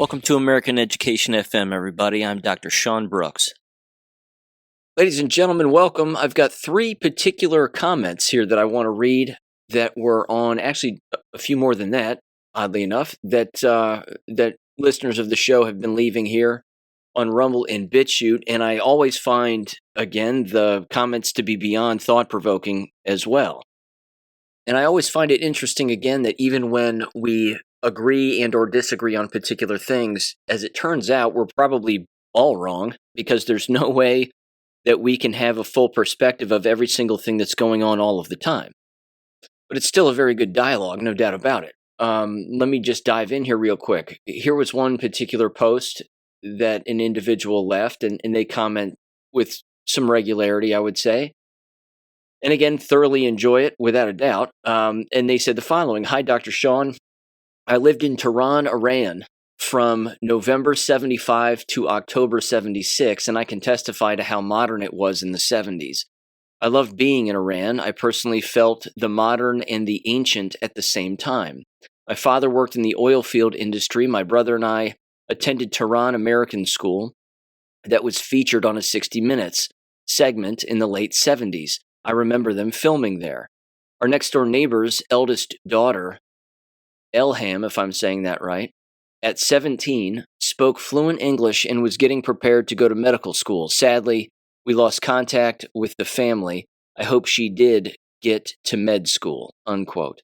Welcome to American Education FM, everybody. I'm Dr. Sean Brooks. Ladies and gentlemen, welcome. I've got three particular comments here that I want to read that were on, actually a few more than that, oddly enough, that listeners of the show have been leaving here on Rumble and BitChute, and I always find, again, the comments to be beyond thought-provoking as well. And I always find it interesting, again, that even when we agree and or disagree on particular things, as it turns out, we're probably all wrong, because there's no way that we can have a full perspective of every single thing that's going on all of the time. But it's still a very good dialogue, no doubt about it. Let me just dive in here real quick. Here was one particular post that an individual left, and they comment with some regularity, I would say. And again, thoroughly enjoy it, without a doubt. And they said the following: "Hi, Dr. Sean. I lived in Tehran, Iran from November 75 to October 76, and I can testify to how modern it was in the 70s. I loved being in Iran. I personally felt the modern and the ancient at the same time. My father worked in the oil field industry. My brother and I attended Tehran American School that was featured on a 60 Minutes segment in the late 70s. I remember them filming there. Our next-door neighbor's eldest daughter, Elham, if I'm saying that right, at 17, spoke fluent English and was getting prepared to go to medical school. Sadly, we lost contact with the family. I hope she did get to med school," unquote.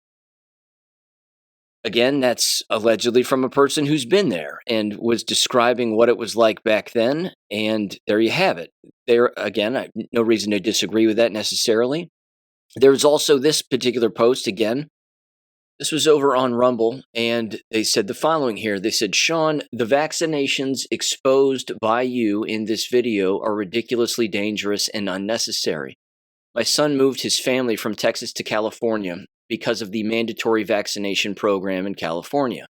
Again, that's allegedly from a person who's been there and was describing what it was like back then, and there you have it. There, again, no reason to disagree with that necessarily. There's also this particular post, again. This was over on Rumble, and they said the following here. They said, "Sean, the vaccinations exposed by you in this video are ridiculously dangerous and unnecessary. My son moved his family from Texas to California because of the mandatory vaccination program in California.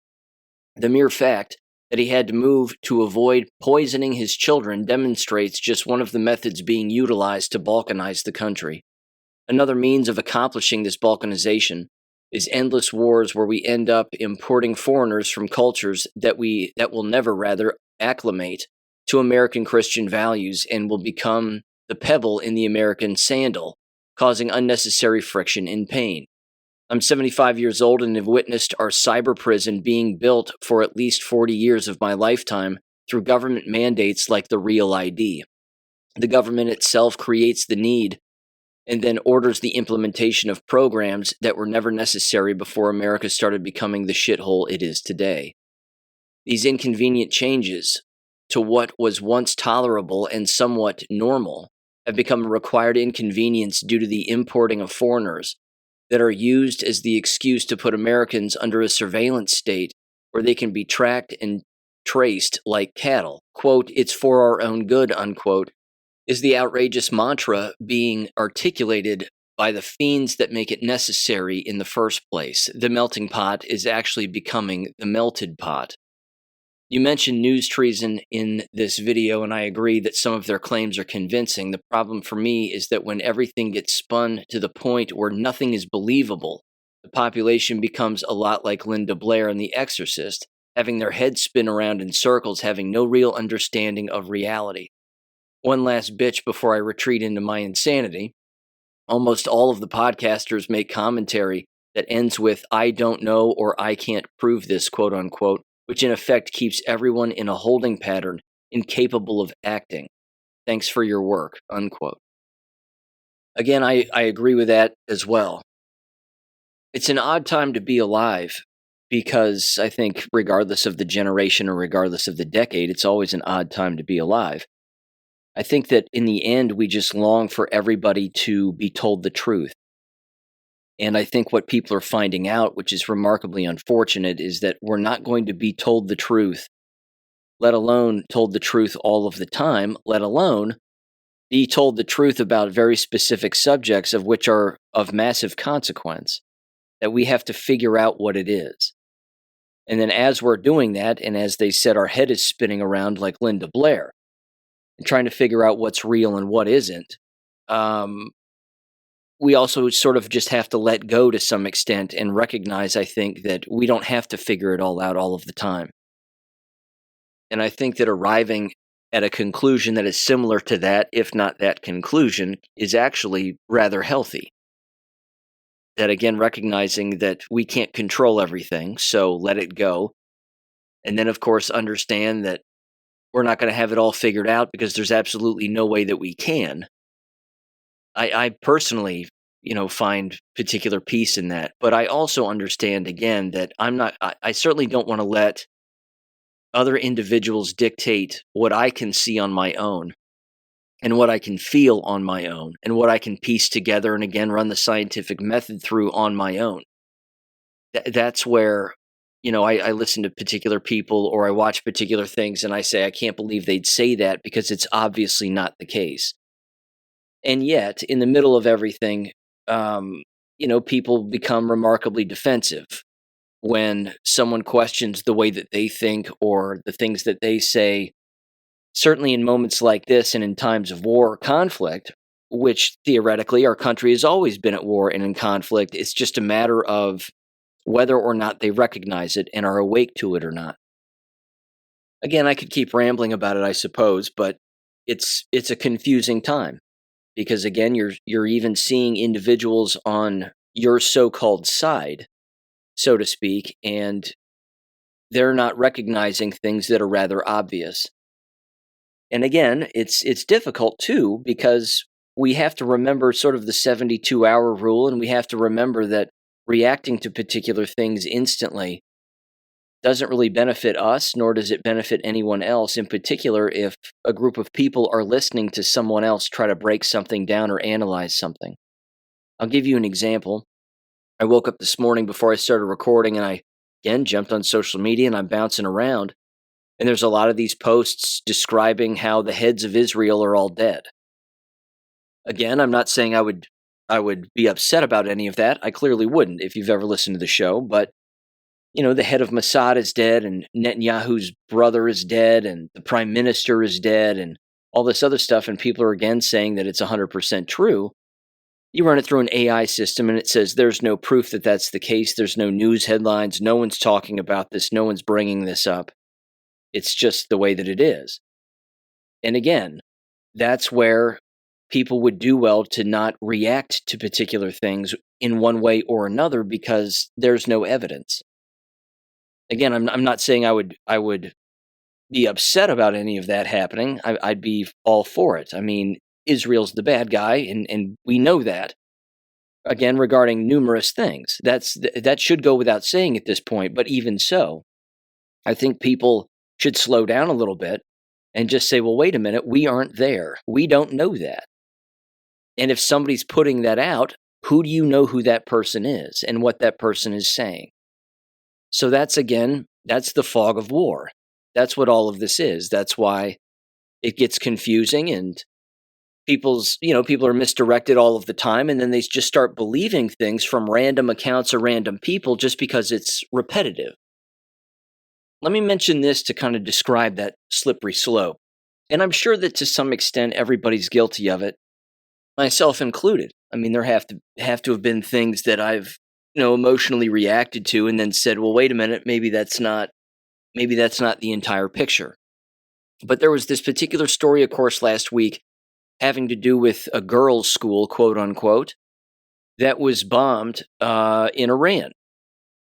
The mere fact that he had to move to avoid poisoning his children demonstrates just one of the methods being utilized to balkanize the country. Another means of accomplishing this balkanization is endless wars where we end up importing foreigners from cultures that will never acclimate to American Christian values and will become the pebble in the American sandal, causing unnecessary friction and pain. I'm 75 years old and have witnessed our cyber prison being built for at least 40 years of my lifetime through government mandates like the Real ID. The government itself creates the need and then orders the implementation of programs that were never necessary before America started becoming the shithole it is today. These inconvenient changes to what was once tolerable and somewhat normal have become a required inconvenience due to the importing of foreigners that are used as the excuse to put Americans under a surveillance state where they can be tracked and traced like cattle. Quote, 'It's for our own good,' unquote, is the outrageous mantra being articulated by the fiends that make it necessary in the first place. The melting pot is actually becoming the melted pot." You mentioned news treason in this video, and I agree that some of their claims are convincing. The problem for me is that when everything gets spun to the point where nothing is believable, the population becomes a lot like Linda Blair in The Exorcist, having their heads spin around in circles, having no real understanding of reality. One last bitch before I retreat into my insanity. Almost all of the podcasters make commentary that ends with "I don't know" or "I can't prove this," quote unquote, which in effect keeps everyone in a holding pattern, incapable of acting. Thanks for your work, unquote. Again, I agree with that as well. It's an odd time to be alive because I think regardless of the generation or regardless of the decade, it's always an odd time to be alive. I think that in the end, we just long for everybody to be told the truth. And I think what people are finding out, which is remarkably unfortunate, is that we're not going to be told the truth, let alone told the truth all of the time, let alone be told the truth about very specific subjects of which are of massive consequence, that we have to figure out what it is. And then as we're doing that, and as they said, our head is spinning around like Linda Blair, and trying to figure out what's real and what isn't, we also sort of just have to let go to some extent and recognize, I think, that we don't have to figure it all out all of the time. And I think that arriving at a conclusion that is similar to that, if not that conclusion, is actually rather healthy. That again, recognizing that we can't control everything, so let it go. And then, of course, understand that we're not going to have it all figured out because there's absolutely no way that we can. I personally, find particular peace in that. But I also understand again that I certainly don't want to let other individuals dictate what I can see on my own and what I can feel on my own and what I can piece together and again run the scientific method through on my own. That's where, I listen to particular people or I watch particular things and I say, I can't believe they'd say that because it's obviously not the case. And yet, in the middle of everything, people become remarkably defensive when someone questions the way that they think or the things that they say. Certainly in moments like this and in times of war or conflict, which theoretically our country has always been at war and in conflict, it's just a matter of whether or not they recognize it and are awake to it or not. Again, I could keep rambling about it, I suppose, but it's a confusing time because again, you're even seeing individuals on your so-called side, so to speak, and they're not recognizing things that are rather obvious. And again, it's difficult too because we have to remember sort of the 72-hour rule, and we have to remember that reacting to particular things instantly doesn't really benefit us, nor does it benefit anyone else. In particular, if a group of people are listening to someone else try to break something down or analyze something. I'll give you an example. I woke up this morning before I started recording, and I again jumped on social media, and I'm bouncing around. And there's a lot of these posts describing how the heads of Israel are all dead. Again, I'm not saying I would be upset about any of that. I clearly wouldn't if you've ever listened to the show, but the head of Mossad is dead and Netanyahu's brother is dead and the prime minister is dead and all this other stuff, and people are again saying that it's 100% true. You run it through an AI system and it says there's no proof that that's the case. There's no news headlines. No one's talking about this. No one's bringing this up. It's just the way that it is. And again, that's where people would do well to not react to particular things in one way or another because there's no evidence. Again, I'm not saying I would be upset about any of that happening. I'd be all for it. I mean, Israel's the bad guy, and we know that. Again, regarding numerous things, that should go without saying at this point. But even so, I think people should slow down a little bit and just say, well, wait a minute, we aren't there. We don't know that. And if somebody's putting that out, who do you know who that person is and what that person is saying? So that's the fog of war. That's what all of this is. That's why it gets confusing and people are misdirected all of the time, and then they just start believing things from random accounts or random people just because it's repetitive. Let me mention this to kind of describe that slippery slope. And I'm sure that to some extent everybody's guilty of it, myself included. I mean, there have to have been things that I've emotionally reacted to and then said, well, wait a minute, maybe that's not the entire picture. But there was this particular story, of course, last week having to do with a girls' school, quote unquote, that was bombed in Iran.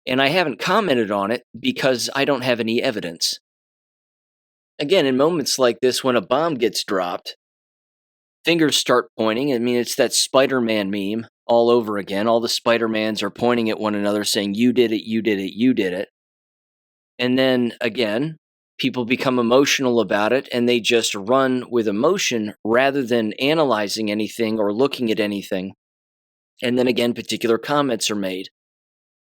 And I haven't commented on it because I don't have any evidence. Again, in moments like this, when a bomb gets dropped, fingers start pointing. I mean, it's that Spider-Man meme all over again. All the Spider-Mans are pointing at one another saying, you did it, you did it, you did it. And then again, people become emotional about it and they just run with emotion rather than analyzing anything or looking at anything. And then again, particular comments are made.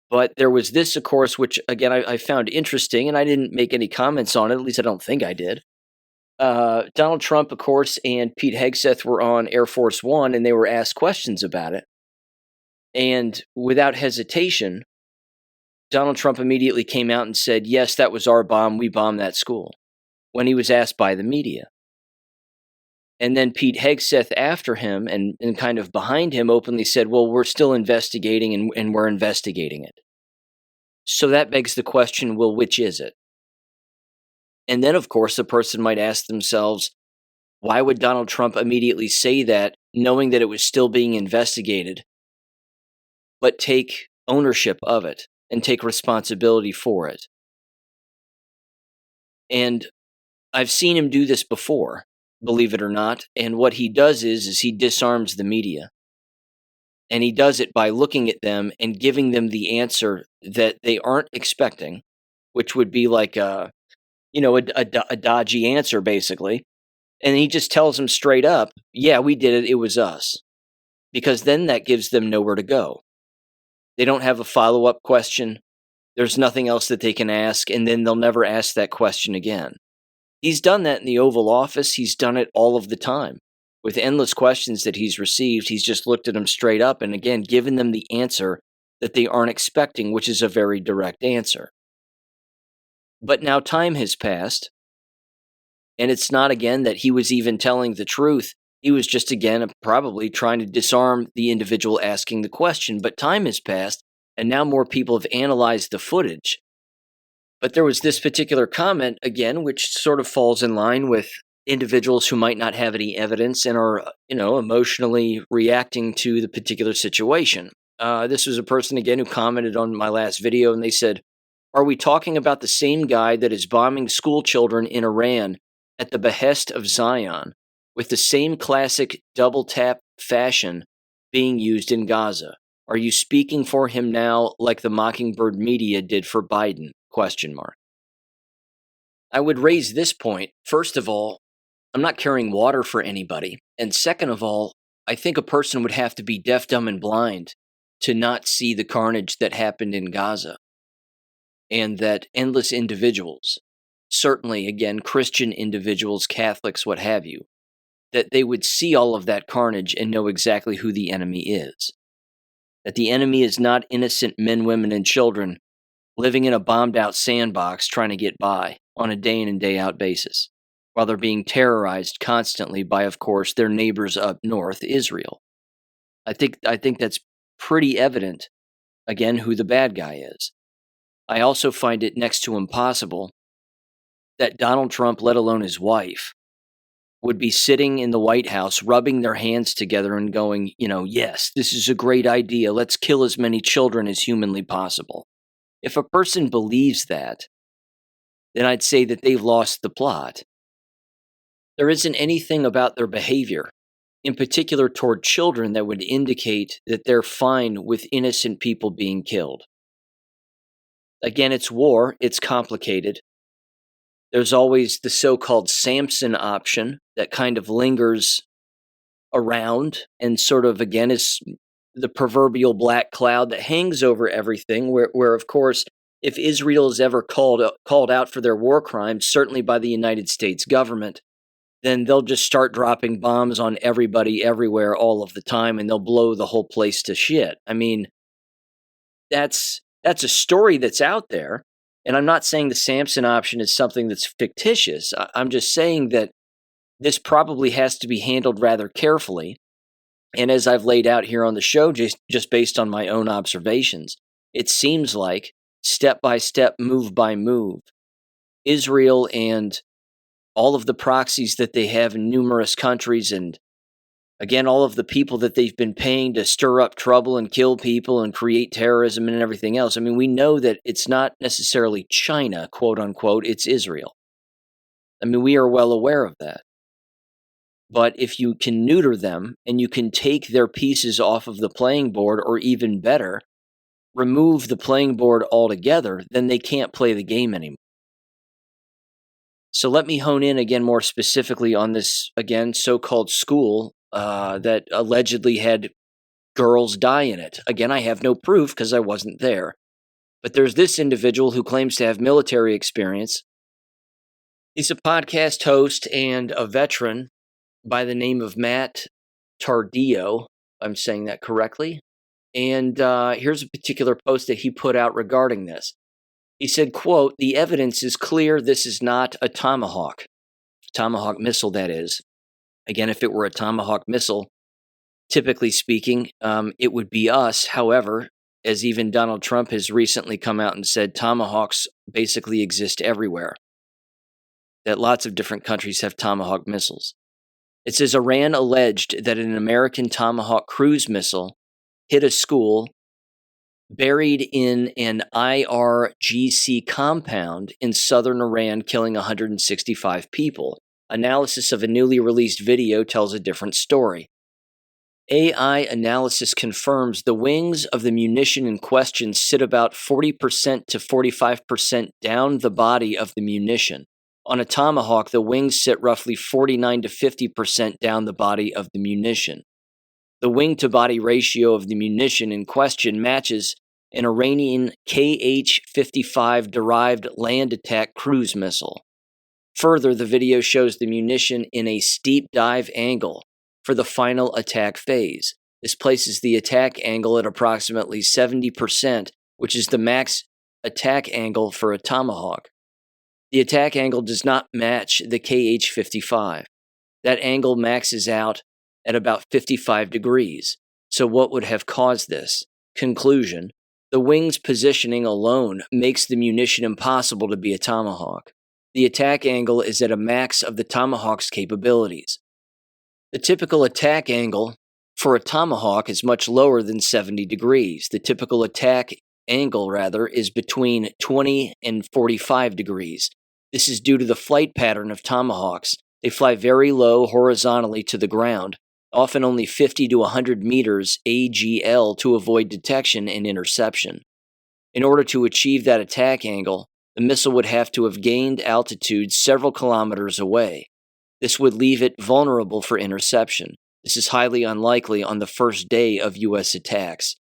But there was this, of course, which again, I found interesting, and I didn't make any comments on it. At least I don't think I did. Donald Trump, of course, and Pete Hegseth were on Air Force One, and they were asked questions about it. And without hesitation, Donald Trump immediately came out and said, yes, that was our bomb. We bombed that school, when he was asked by the media. And then Pete Hegseth after him and kind of behind him openly said, well, we're still investigating and we're investigating it. So that begs the question, well, which is it? And then, of course, the person might ask themselves, why would Donald Trump immediately say that, knowing that it was still being investigated, but take ownership of it and take responsibility for it? And I've seen him do this before, believe it or not. And what he does is he disarms the media. And he does it by looking at them and giving them the answer that they aren't expecting, which would be like a dodgy answer, basically. And he just tells them straight up, yeah, we did it. It was us. Because then that gives them nowhere to go. They don't have a follow-up question. There's nothing else that they can ask, and then they'll never ask that question again. He's done that in the Oval Office. He's done it all of the time. With endless questions that he's received, he's just looked at them straight up and, again, given them the answer that they aren't expecting, which is a very direct answer. But now time has passed, and it's not, again, that he was even telling the truth. He was just, again, probably trying to disarm the individual asking the question. But time has passed, and now more people have analyzed the footage. But there was this particular comment, again, which sort of falls in line with individuals who might not have any evidence and are, emotionally reacting to the particular situation. This was a person, again, who commented on my last video, and they said, are we talking about the same guy that is bombing school children in Iran at the behest of Zion, with the same classic double tap fashion being used in Gaza? Are you speaking for him now like the Mockingbird media did for Biden? ? I would raise this point. First of all, I'm not carrying water for anybody. And second of all, I think a person would have to be deaf, dumb, and blind to not see the carnage that happened in Gaza. And that endless individuals, certainly, again, Christian individuals, Catholics, what have you, that they would see all of that carnage and know exactly who the enemy is. That the enemy is not innocent men, women, and children living in a bombed-out sandbox trying to get by on a day-in and day-out basis, while they're being terrorized constantly by, of course, their neighbors up north, Israel. I think that's pretty evident, again, who the bad guy is. I also find it next to impossible that Donald Trump, let alone his wife, would be sitting in the White House, rubbing their hands together and going, yes, this is a great idea. Let's kill as many children as humanly possible. If a person believes that, then I'd say that they've lost the plot. There isn't anything about their behavior, in particular toward children, that would indicate that they're fine with innocent people being killed. Again, it's war. It's complicated. There's always the so-called Samson option that kind of lingers around and sort of, again, is the proverbial black cloud that hangs over everything, where of course, if Israel is ever called out for their war crimes, certainly by the United States government, then they'll just start dropping bombs on everybody everywhere all of the time, and they'll blow the whole place to shit. I mean, that's a story that's out there, and I'm not saying the Samson option is something that's fictitious. I'm just saying that this probably has to be handled rather carefully. And as I've laid out here on the show, just based on my own observations, it seems like step by step, move by move, Israel and all of the proxies that they have in numerous countries, and again, all of the people that they've been paying to stir up trouble and kill people and create terrorism and everything else. I mean, we know that it's not necessarily China, quote unquote, it's Israel. I mean, we are well aware of that. But if you can neuter them and you can take their pieces off of the playing board, or even better, remove the playing board altogether, then they can't play the game anymore. So let me hone in again more specifically on this, again, so-called school that allegedly had girls die in it. Again, I have no proof because I wasn't there. But there's this individual who claims to have military experience. He's a podcast host and a veteran by the name of Matt Tardillo. I'm saying that correctly. And here's a particular post that he put out regarding this. He said, quote, "The evidence is clear this is not a Tomahawk missile, that is. Again, if it were a Tomahawk missile, typically speaking, it would be us. However, as even Donald Trump has recently come out and said, Tomahawks basically exist everywhere. that lots of different countries have Tomahawk missiles. It says Iran alleged that an American Tomahawk cruise missile hit a school buried in an IRGC compound in southern Iran, killing 165 people. Analysis of a newly released video tells a different story. AI analysis confirms the wings of the munition in question sit about 40% to 45% down the body of the munition. On a Tomahawk, the wings sit roughly 49 to 50% down the body of the munition. The wing-to-body ratio of the munition in question matches an Iranian Kh-55 derived land attack cruise missile. Further, the video shows the munition in a steep dive angle for the final attack phase. This places the attack angle at approximately 70%, which is the max attack angle for a Tomahawk. The attack angle does not match the Kh-55. That angle maxes out at about 55 degrees. So what would have caused this? Conclusion: the wing's positioning alone makes the munition impossible to be a Tomahawk. The attack angle is at a max of the Tomahawk's capabilities. The typical attack angle for a Tomahawk is much lower than 70 degrees. The typical attack angle, is between 20 and 45 degrees. This is due to the flight pattern of Tomahawks. They fly very low horizontally to the ground, often only 50 to 100 meters AGL to avoid detection and interception. In order to achieve that attack angle, the missile would have to have gained altitude several kilometers away. This would leave it vulnerable for interception. This is highly unlikely on the first day of U.S. attacks.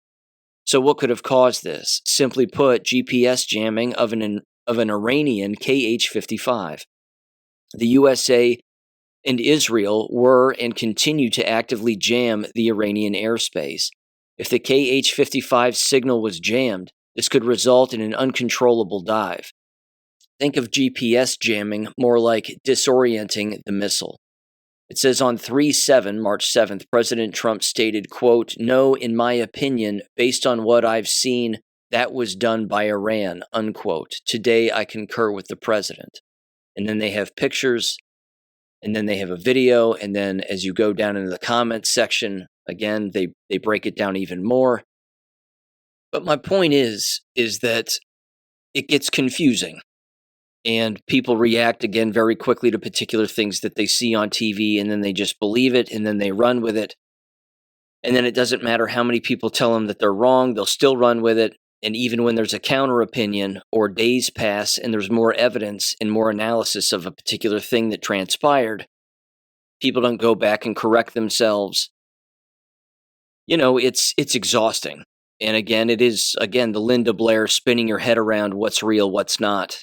So what could have caused this? Simply put, GPS jamming of an Iranian Kh-55. The USA and Israel were and continue to actively jam the Iranian airspace. If the Kh-55 signal was jammed, this could result in an uncontrollable dive. Think of GPS jamming more like disorienting the missile. It says on March 7th, President Trump stated, quote, "No, in my opinion, based on what I've seen, that was done by Iran," unquote. "Today, I concur with the president." And then they have pictures, and then they have a video, and then as you go down into the comments section, again, they break it down even more. But my point is that it gets confusing. And people react, again, very quickly to particular things that they see on TV, and then they just believe it, and then they run with it. And then it doesn't matter how many people tell them that they're wrong, they'll still run with it. And even when there's a counter opinion or days pass and there's more evidence and more analysis of a particular thing that transpired, people don't go back and correct themselves. You know, it's exhausting. And again, it is, the Linda Blair spinning your head around what's real, what's not,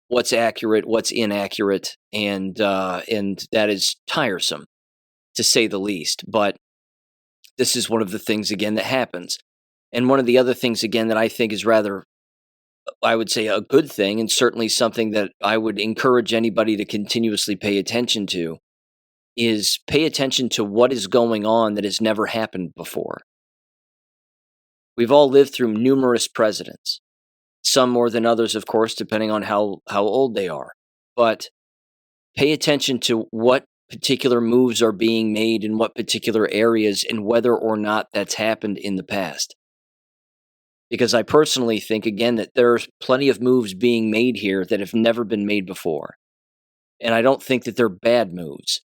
what's accurate, what's inaccurate, and that is tiresome, to say the least. But this is one of the things, again, that happens. And one of the other things, again, that I think is rather, I would say, a good thing, and certainly something that I would encourage anybody to continuously pay attention to, is pay attention to what is going on that has never happened before. We've all lived through numerous presidents. Some more than others, of course, depending on how old they are. But pay attention to what particular moves are being made in what particular areas and whether or not that's happened in the past. Because I personally think, again, that there's plenty of moves being made here that have never been made before. And I don't think that they're bad moves.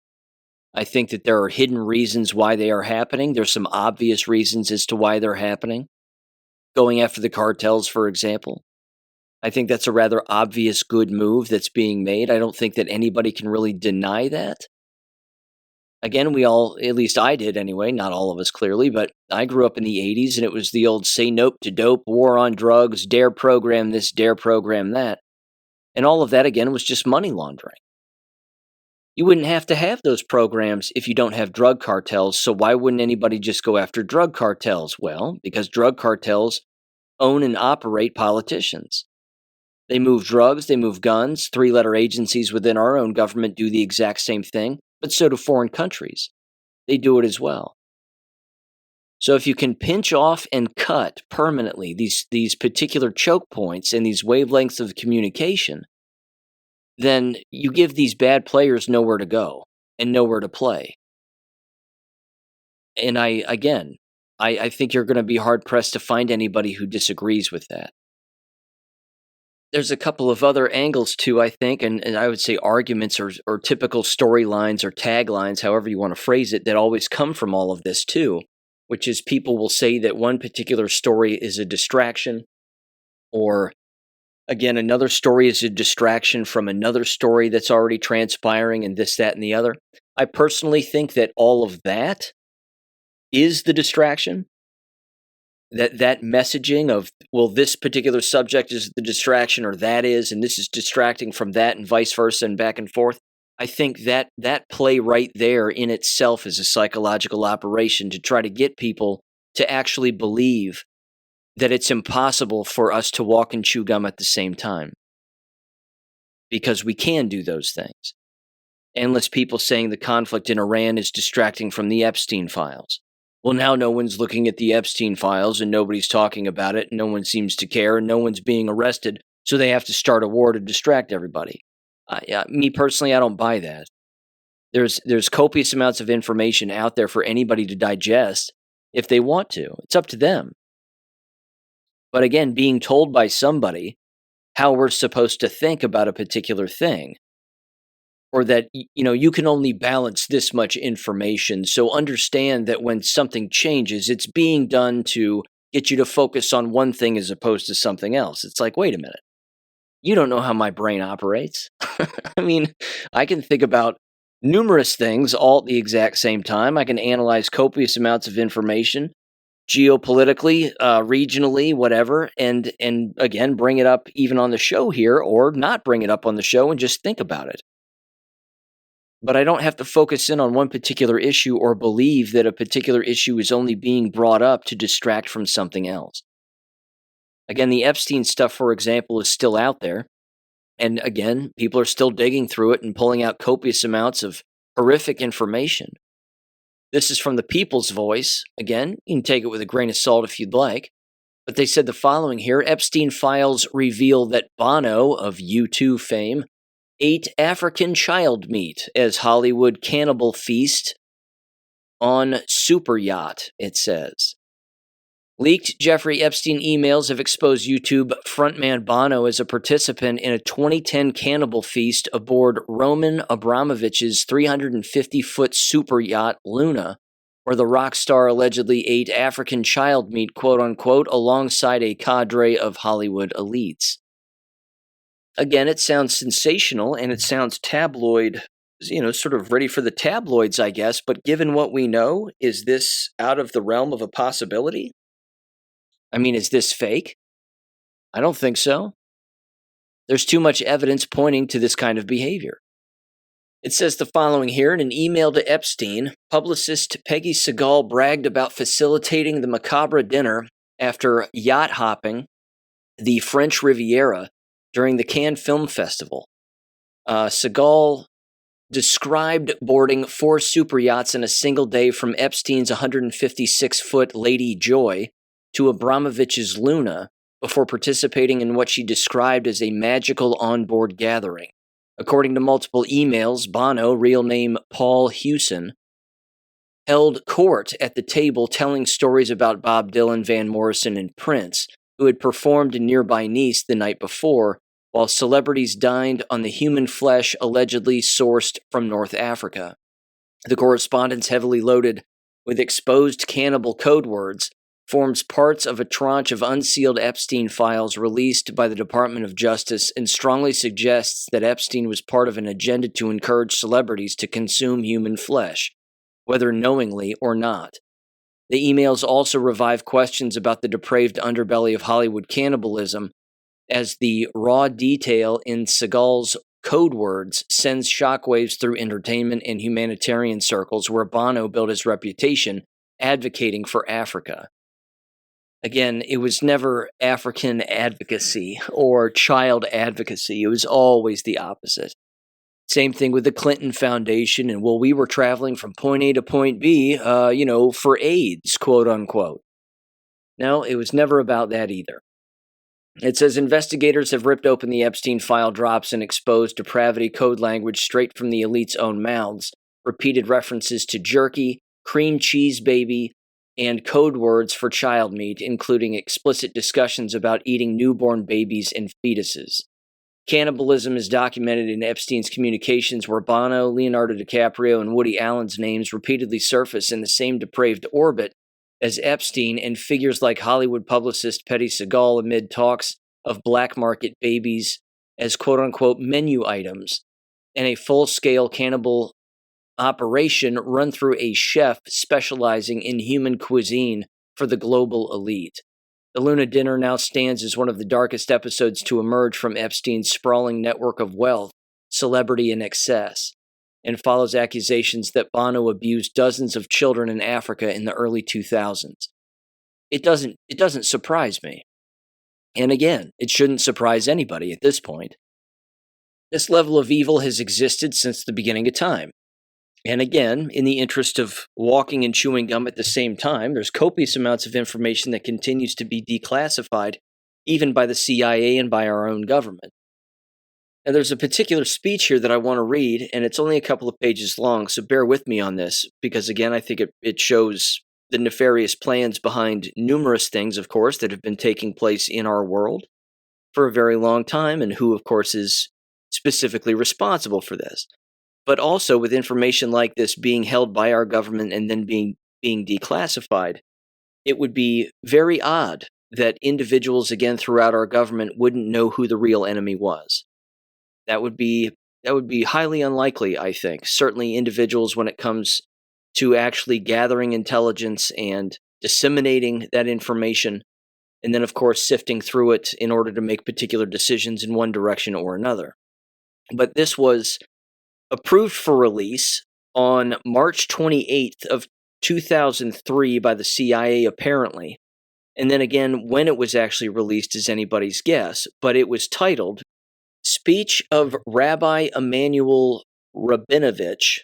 I think that there are hidden reasons why they are happening. There's some obvious reasons as to why they're happening. Going after the cartels, for example. I think that's a rather obvious good move that's being made. I don't think that anybody can really deny that. Again, we all, at least I did anyway, not all of us clearly, but I grew up in the 80s and it was the old say nope to dope, war on drugs, dare program this, dare program that. And all of that, again, was just money laundering. You wouldn't have to have those programs if you don't have drug cartels, so why wouldn't anybody just go after drug cartels? Well, because drug cartels own and operate politicians. They move drugs, they move guns. Three-letter agencies within our own government do the exact same thing, but so do foreign countries. They do it as well. So if you can pinch off and cut permanently these particular choke points and these wavelengths of communication, then you give these bad players nowhere to go and nowhere to play. And I think you're going to be hard pressed to find anybody who disagrees with that. There's a couple of other angles too, I think, and I would say arguments or typical storylines or taglines, however you want to phrase it, that always come from all of this too, which is people will say that one particular story is a distraction, or again, another story is a distraction from another story that's already transpiring, and this, that, and the other. I personally think that all of that is the distraction. That messaging of, well, this particular subject is the distraction, or that is, and this is distracting from that, and vice versa, and back and forth. I think that play right there in itself is a psychological operation to try to get people to actually believe that it's impossible for us to walk and chew gum at the same time, because we can do those things. Endless people saying the conflict in Iran is distracting from the Epstein files. Well, now no one's looking at the Epstein files and nobody's talking about it. No one seems to care and no one's being arrested. So they have to start a war to distract everybody. Me personally, I don't buy that. There's copious amounts of information out there for anybody to digest if they want to. It's up to them. But again, being told by somebody how we're supposed to think about a particular thing, or that, you can only balance this much information. So understand that when something changes, it's being done to get you to focus on one thing as opposed to something else. It's like, wait a minute. You don't know how my brain operates. I mean, I can think about numerous things all at the exact same time. I can analyze copious amounts of information, geopolitically, regionally, whatever, and again, bring it up even on the show here, or not bring it up on the show and just think about it. But I don't have to focus in on one particular issue or believe that a particular issue is only being brought up to distract from something else. Again, the Epstein stuff, for example, is still out there. And again, people are still digging through it and pulling out copious amounts of horrific information. This is from the People's Voice. Again, you can take it with a grain of salt if you'd like. But they said the following here: Epstein files reveal that Bono of U2 fame ate African child meat as Hollywood cannibal feast on super yacht, it says. Leaked Jeffrey Epstein emails have exposed YouTube frontman Bono as a participant in a 2010 cannibal feast aboard Roman Abramovich's 350-foot super yacht Luna, where the rock star allegedly ate African child meat, quote-unquote, alongside a cadre of Hollywood elites. Again, it sounds sensational and it sounds tabloid, sort of ready for the tabloids, I guess. But given what we know, is this out of the realm of a possibility? I mean, is this fake? I don't think so. There's too much evidence pointing to this kind of behavior. It says the following here: in an email to Epstein, publicist Peggy Segal bragged about facilitating the macabre dinner after yacht hopping the French Riviera during the Cannes Film Festival. Segal described boarding 4 super yachts in a single day from Epstein's 156-foot Lady Joy to Abramovich's Luna before participating in what she described as a magical onboard gathering. According to multiple emails, Bono, real name Paul Hewson, held court at the table telling stories about Bob Dylan, Van Morrison, and Prince, who had performed in nearby Nice the night before, while celebrities dined on the human flesh allegedly sourced from North Africa. The correspondence, heavily loaded with exposed cannibal code words, forms parts of a tranche of unsealed Epstein files released by the Department of Justice and strongly suggests that Epstein was part of an agenda to encourage celebrities to consume human flesh, whether knowingly or not. The emails also revive questions about the depraved underbelly of Hollywood cannibalism, as the raw detail in Segal's code words sends shockwaves through entertainment and humanitarian circles where Bono built his reputation advocating for Africa. Again, it was never African advocacy or child advocacy. It was always the opposite. Same thing with the Clinton Foundation, and we were traveling from point A to point B, for AIDS, quote unquote. No, it was never about that either. It says investigators have ripped open the Epstein file drops and exposed depravity code language straight from the elite's own mouths. Repeated references to jerky, cream cheese baby, and code words for child meat, including explicit discussions about eating newborn babies and fetuses. Cannibalism is documented in Epstein's communications where Bono, Leonardo DiCaprio, and Woody Allen's names repeatedly surface in the same depraved orbit as Epstein and figures like Hollywood publicist Petty Segal amid talks of black market babies as quote-unquote menu items and a full-scale cannibal operation run through a chef specializing in human cuisine for the global elite. The Luna dinner now stands as one of the darkest episodes to emerge from Epstein's sprawling network of wealth, celebrity, and excess, and follows accusations that Bono abused dozens of children in Africa in the early 2000s. It doesn't surprise me. And again, it shouldn't surprise anybody at this point. This level of evil has existed since the beginning of time. And again, in the interest of walking and chewing gum at the same time, there's copious amounts of information that continues to be declassified, even by the CIA and by our own government. And there's a particular speech here that I want to read, and it's only a couple of pages long, so bear with me on this, because again, I think it shows the nefarious plans behind numerous things, of course, that have been taking place in our world for a very long time, and who, of course, is specifically responsible for this. But also with information like this being held by our government and then being declassified, it would be very odd that individuals, again, throughout our government wouldn't know who the real enemy was. That would be highly unlikely, I think. Certainly individuals when it comes to actually gathering intelligence and disseminating that information, and then, of course, sifting through it in order to make particular decisions in one direction or another. But this was approved for release on March 28th of 2003 by the CIA, apparently. And then again, when it was actually released is anybody's guess. But it was titled Speech of Rabbi Emanuel Rabinovich.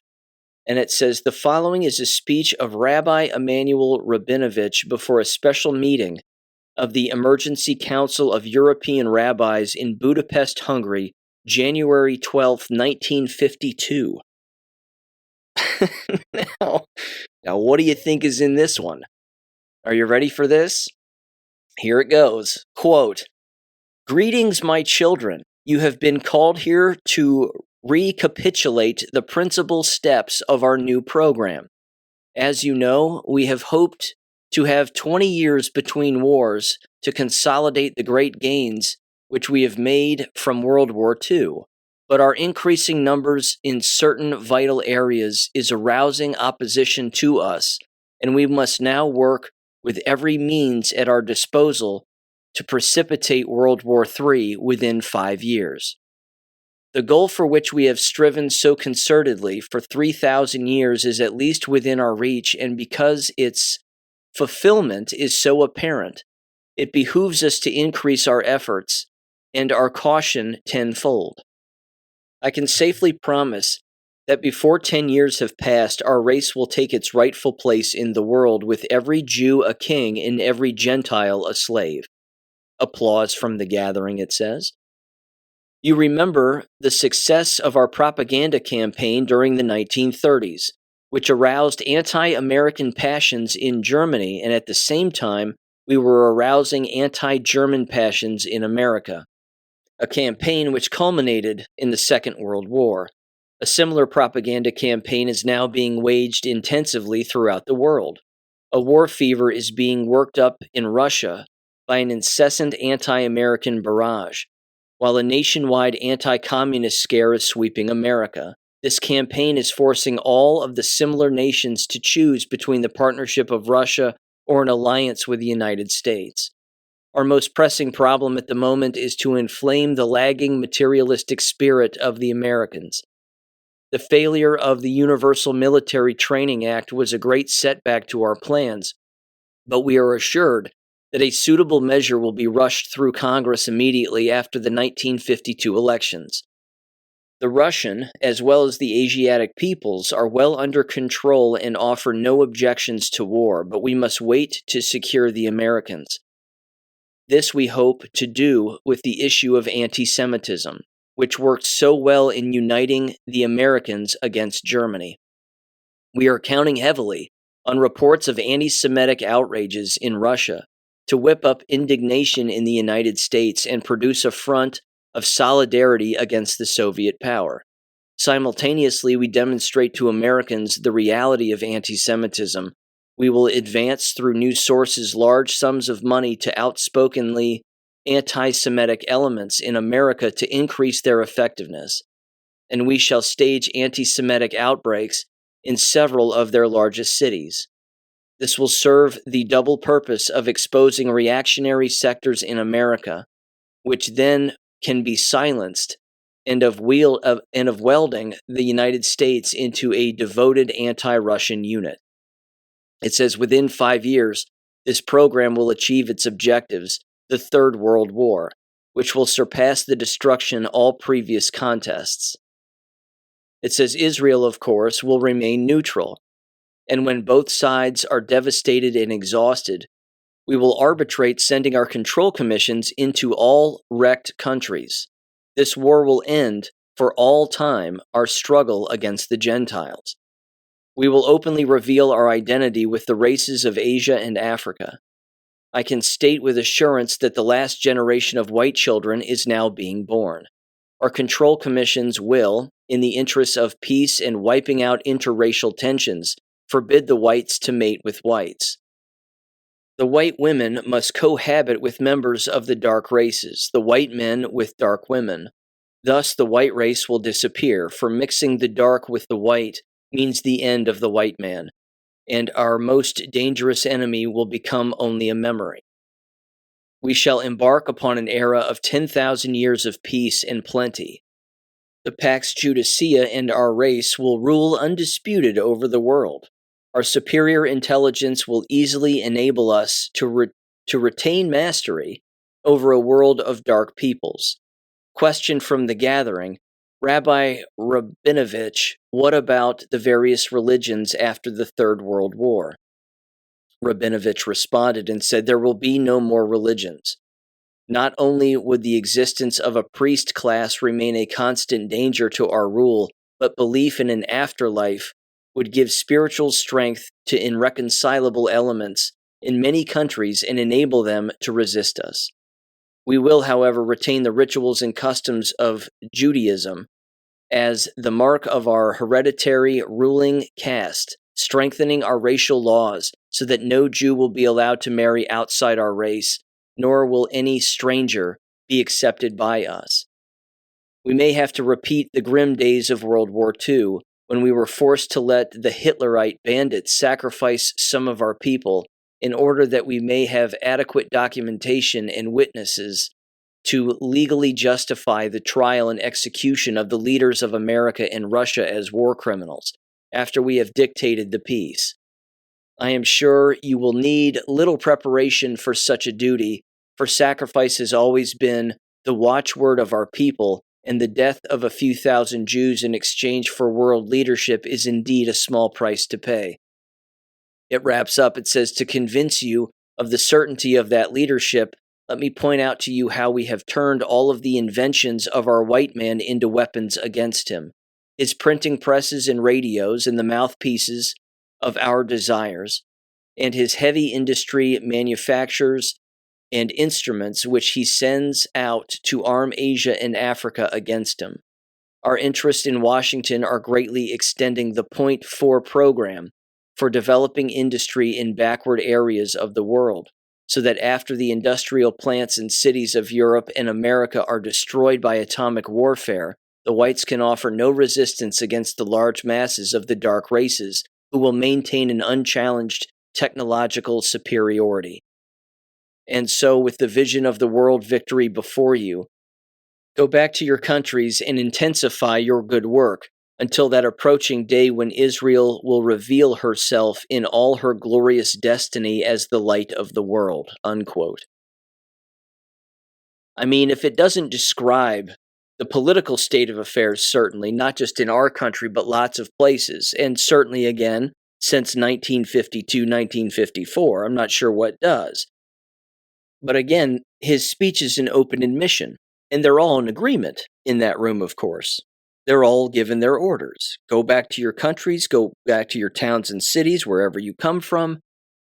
And it says, the following is a speech of Rabbi Emanuel Rabinovich before a special meeting of the Emergency Council of European Rabbis in Budapest, Hungary, January 12th, 1952. Now, what do you think is in this one? Are you ready for this? Here it goes. Quote, greetings, my children. You have been called here to recapitulate the principal steps of our new program. As you know, we have hoped to have 20 years between wars to consolidate the great gains which we have made from World War II, but our increasing numbers in certain vital areas is arousing opposition to us, and we must now work with every means at our disposal to precipitate World War III within 5 years. The goal for which we have striven so concertedly for 3,000 years is at least within our reach, and because its fulfillment is so apparent, it behooves us to increase our efforts and our caution tenfold. I can safely promise that before 10 years have passed, our race will take its rightful place in the world, with every Jew a king and every Gentile a slave. Applause from the gathering, it says. You remember the success of our propaganda campaign during the 1930s, which aroused anti-American passions in Germany, and at the same time, we were arousing anti-German passions in America. A campaign which culminated in the Second World War. A similar propaganda campaign is now being waged intensively throughout the world. A war fever is being worked up in Russia by an incessant anti-American barrage, while a nationwide anti-communist scare is sweeping America. This campaign is forcing all of the similar nations to choose between the partnership of Russia or an alliance with the United States. Our most pressing problem at the moment is to inflame the lagging materialistic spirit of the Americans. The failure of the Universal Military Training Act was a great setback to our plans, but we are assured that a suitable measure will be rushed through Congress immediately after the 1952 elections. The Russian, as well as the Asiatic peoples, are well under control and offer no objections to war, but we must wait to secure the Americans. This we hope to do with the issue of anti-Semitism, which worked so well in uniting the Americans against Germany. We are counting heavily on reports of anti-Semitic outrages in Russia to whip up indignation in the United States and produce a front of solidarity against the Soviet power. Simultaneously, we demonstrate to Americans the reality of anti-Semitism. We will advance through news sources large sums of money to outspokenly anti-Semitic elements in America to increase their effectiveness, and we shall stage anti-Semitic outbreaks in several of their largest cities. This will serve the double purpose of exposing reactionary sectors in America, which then can be silenced, and of welding the United States into a devoted anti-Russian unit. It says within 5 years, this program will achieve its objectives, the Third World War, which will surpass the destruction all previous contests. It says Israel, of course, will remain neutral, and when both sides are devastated and exhausted, we will arbitrate sending our control commissions into all wrecked countries. This war will end, for all time, our struggle against the Gentiles. We will openly reveal our identity with the races of Asia and Africa. I can state with assurance that the last generation of white children is now being born. Our control commissions will, in the interests of peace and wiping out interracial tensions, forbid the whites to mate with whites. The white women must cohabit with members of the dark races, the white men with dark women. Thus the white race will disappear, for mixing the dark with the white means the end of the white man, and our most dangerous enemy will become only a memory. We shall embark upon an era of 10,000 years of peace and plenty. The Pax Judicia and our race will rule undisputed over the world. Our superior intelligence will easily enable us to retain mastery over a world of dark peoples. Question from the gathering: Rabbi Rabinovich, what about the various religions after the Third World War? Rabinovich responded and said there will be no more religions. Not only would the existence of a priest class remain a constant danger to our rule, but belief in an afterlife would give spiritual strength to irreconcilable elements in many countries and enable them to resist us. We will, however, retain the rituals and customs of Judaism as the mark of our hereditary ruling caste, strengthening our racial laws so that no Jew will be allowed to marry outside our race, nor will any stranger be accepted by us. We may have to repeat the grim days of World War II, when we were forced to let the Hitlerite bandits sacrifice some of our people in order that we may have adequate documentation and witnesses to legally justify the trial and execution of the leaders of America and Russia as war criminals, after we have dictated the peace. I am sure you will need little preparation for such a duty, for sacrifice has always been the watchword of our people, and the death of a few thousand Jews in exchange for world leadership is indeed a small price to pay. It wraps up, it says, to convince you of the certainty of that leadership, let me point out to you how we have turned all of the inventions of our white man into weapons against him. His printing presses and radios and the mouthpieces of our desires, and his heavy industry manufactures and instruments which he sends out to arm Asia and Africa against him. Our interests in Washington are greatly extending the Point 4 program for developing industry in backward areas of the world, so that after the industrial plants and cities of Europe and America are destroyed by atomic warfare, the whites can offer no resistance against the large masses of the dark races who will maintain an unchallenged technological superiority. And so, with the vision of the world victory before you, go back to your countries and intensify your good work until that approaching day when Israel will reveal herself in all her glorious destiny as the light of the world." Unquote. I mean, if it doesn't describe the political state of affairs, certainly, not just in our country, but lots of places, and certainly, again, since 1952, 1954, I'm not sure what does. But again, his speech is an open admission, and they're all in agreement in that room, of course. They're all given their orders. Go back to your countries, go back to your towns and cities, wherever you come from,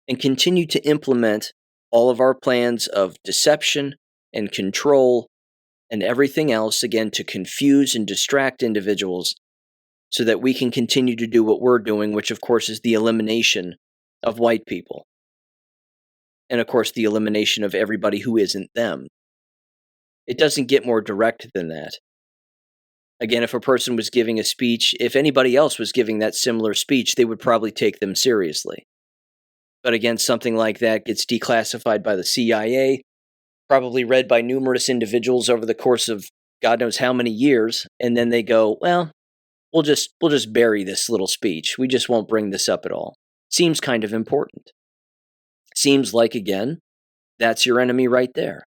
and continue to implement all of our plans of deception and control and everything else, again, to confuse and distract individuals so that we can continue to do what we're doing, which, of course, is the elimination of white people. And, of course, the elimination of everybody who isn't them. It doesn't get more direct than that. Again, if a person was giving a speech, if anybody else was giving that similar speech, they would probably take them seriously. But again, something like that gets declassified by the CIA, probably read by numerous individuals over the course of God knows how many years, and then they go, well, we'll just bury this little speech. We just won't bring this up at all. Seems kind of important. Seems like, again, that's your enemy right there.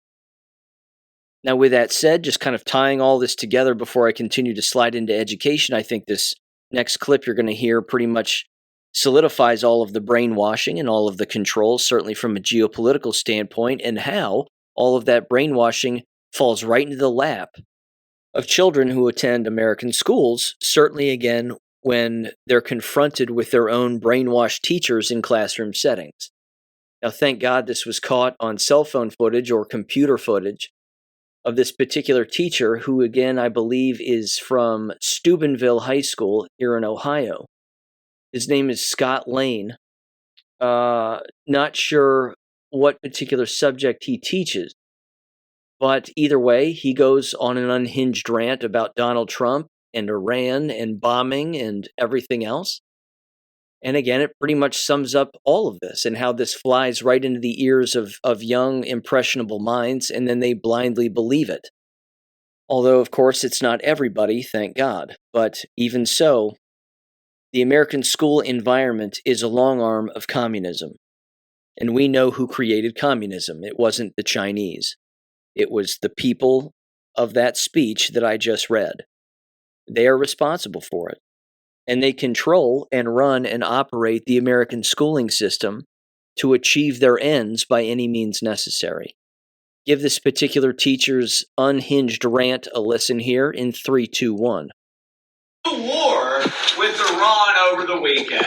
Now, with that said, just kind of tying all this together before I continue to slide into education, I think this next clip you're going to hear pretty much solidifies all of the brainwashing and all of the controls, certainly from a geopolitical standpoint, and how all of that brainwashing falls right into the lap of children who attend American schools, certainly, again, when they're confronted with their own brainwashed teachers in classroom settings. Now, thank God this was caught on cell phone footage or computer footage of this particular teacher who, again, I believe is from Steubenville High School here in Ohio. His name is Scott Lane. Not sure what particular subject he teaches, but either way, he goes on an unhinged rant about Donald Trump and Iran and bombing and everything else. And again, it pretty much sums up all of this and how this flies right into the ears of young, impressionable minds, and then they blindly believe it. Although, of course, it's not everybody, thank God. But even so, the American school environment is a long arm of communism. And we know who created communism. It wasn't the Chinese. It was the people of that speech that I just read. They are responsible for it. And they control and run and operate the American schooling system to achieve their ends by any means necessary. Give this particular teacher's unhinged rant a listen here in 3, 2, 1. War with Iran over the weekend.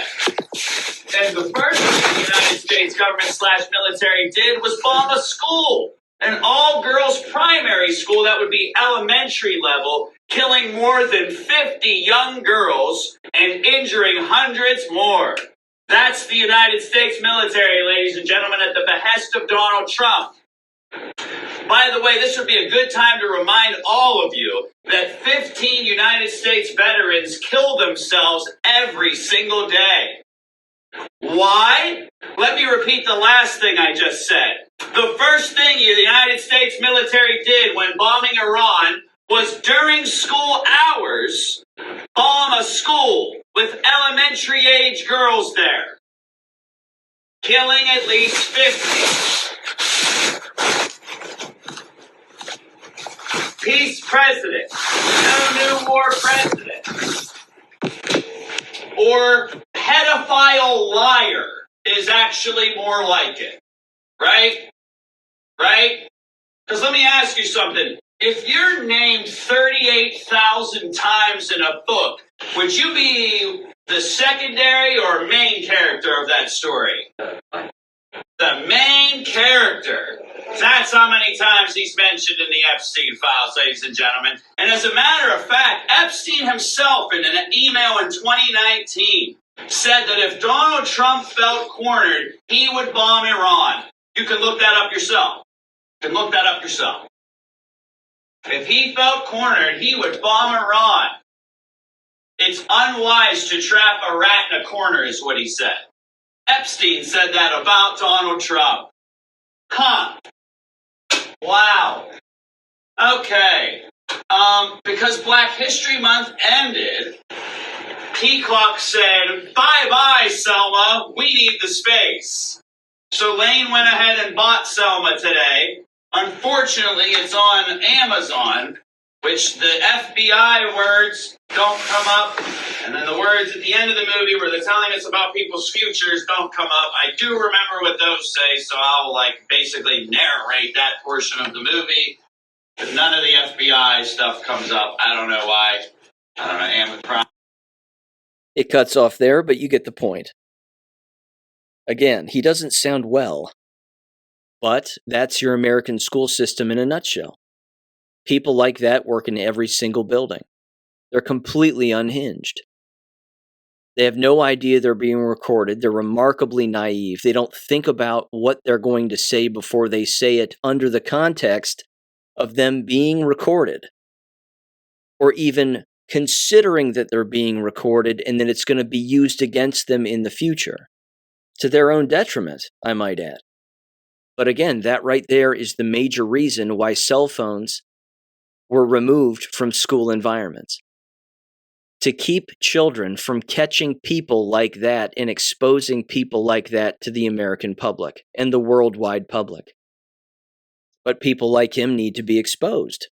And the first thing the United States government / military did was bomb a school. An all-girls primary school that would be elementary level, killing more than 50 young girls and injuring hundreds more. That's the United States military, ladies and gentlemen, at the behest of Donald Trump. By the way, this would be a good time to remind all of you that 15 United States veterans kill themselves every single day. Why? Let me repeat the last thing I just said. The first thing the United States military did when bombing Iran was during school hours, bomb a school with elementary age girls there, killing at least 50. Peace president, no new war president, or pedophile liar is actually more like it, right? Right? Because let me ask you something. If you're named 38,000 times in a book, would you be the secondary or main character of that story? The main character. That's how many times he's mentioned in the Epstein files, ladies and gentlemen. And as a matter of fact, Epstein himself in an email in 2019 said that if Donald Trump felt cornered, he would bomb Iran. You can look that up yourself. If he felt cornered, he would bomb Iran. It's unwise to trap a rat in a corner, is what he said. Epstein said that about Donald Trump. Huh. Wow. Okay. Because Black History Month ended, Peacock said, bye-bye, Selma. We need the space. So Lane went ahead and bought Selma today. Unfortunately, it's on Amazon. which the FBI words don't come up, and then the words at the end of the movie where they're telling us about people's futures don't come up. I do remember what those say, so I'll basically narrate that portion of the movie, but none of the FBI stuff comes up. I don't know why. I don't know, Amazon. It cuts off there, but you get the point. Again, he doesn't sound well, but that's your American school system in a nutshell. People like that work in every single building. They're completely unhinged. They have no idea they're being recorded. They're remarkably naive. They don't think about what they're going to say before they say it under the context of them being recorded, or even considering that they're being recorded and that it's going to be used against them in the future, to their own detriment, I might add. But again, that right there is the major reason why cell phones were removed from school environments. To keep children from catching people like that and exposing people like that to the American public and the worldwide public. But people like him need to be exposed.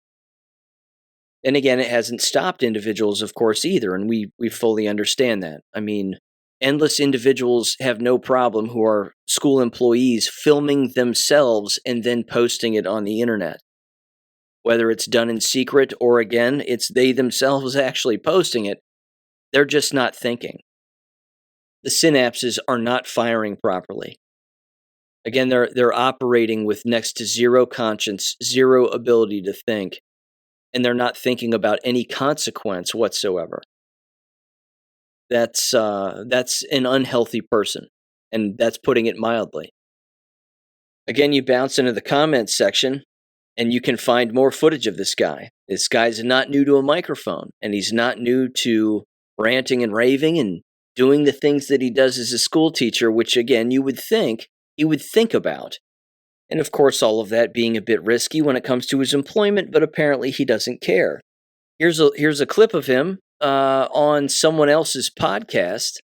And again, it hasn't stopped individuals, of course, either, and we fully understand that. I mean, endless individuals have no problem who are school employees filming themselves and then posting it on the internet. Whether it's done in secret or, again, it's they themselves actually posting it, they're just not thinking. The synapses are not firing properly. Again, they're operating with next to zero conscience, zero ability to think, and they're not thinking about any consequence whatsoever. That's an unhealthy person, and that's putting it mildly. Again, you bounce into the comments section, and you can find more footage of this guy. This guy's not new to a microphone, and he's not new to ranting and raving and doing the things that he does as a school teacher, which, again, you would think he would think about. And, of course, all of that being a bit risky when it comes to his employment, but apparently he doesn't care. Here's a clip of him on someone else's podcast.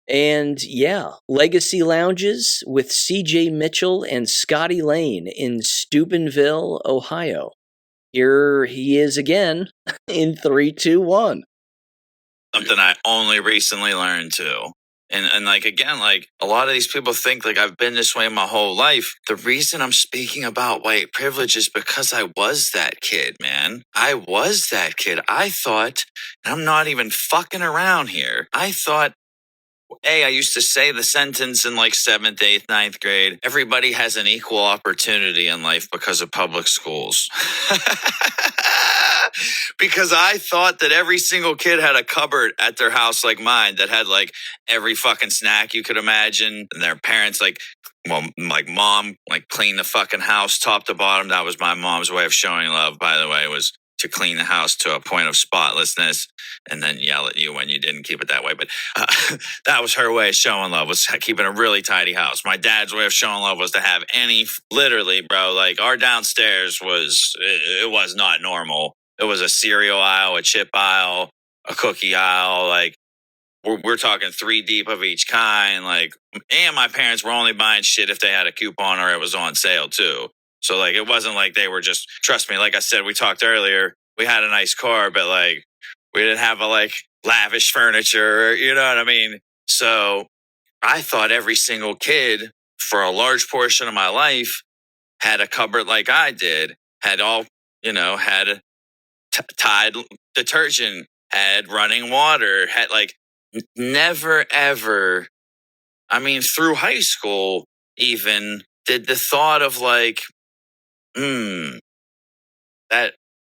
And yeah, Legacy Lounges with C.J. Mitchell and Scotty Lane in Steubenville, Ohio. Here he is again in 3, 2, 1. Something I only recently learned too. And again, a lot of these people think I've been this way my whole life. The reason I'm speaking about white privilege is because I was that kid, man. I was that kid. I thought, and I'm not even fucking around here. I thought, I used to say the sentence in 7th, 8th, 9th grade. Everybody has an equal opportunity in life because of public schools. Because I thought that every single kid had a cupboard at their house like mine that had every fucking snack you could imagine. And their parents mom clean the fucking house top to bottom. That was my mom's way of showing love, by the way, was to clean the house to a point of spotlessness and then yell at you when you didn't keep it that way. But that was her way of showing love, was keeping a really tidy house. My dad's way of showing love was to have literally, bro, our downstairs it was not normal. It was a cereal aisle, a chip aisle, a cookie aisle. We're talking 3 deep of each kind. And my parents were only buying shit if they had a coupon or it was on sale too. So it wasn't they were just, trust me, like I said, we talked earlier, we had a nice car, but we didn't have a lavish furniture, you know what I mean? So I thought every single kid for a large portion of my life had a cupboard like I did, had all, had Tide detergent, had running water, had never ever, through high school even, did the thought of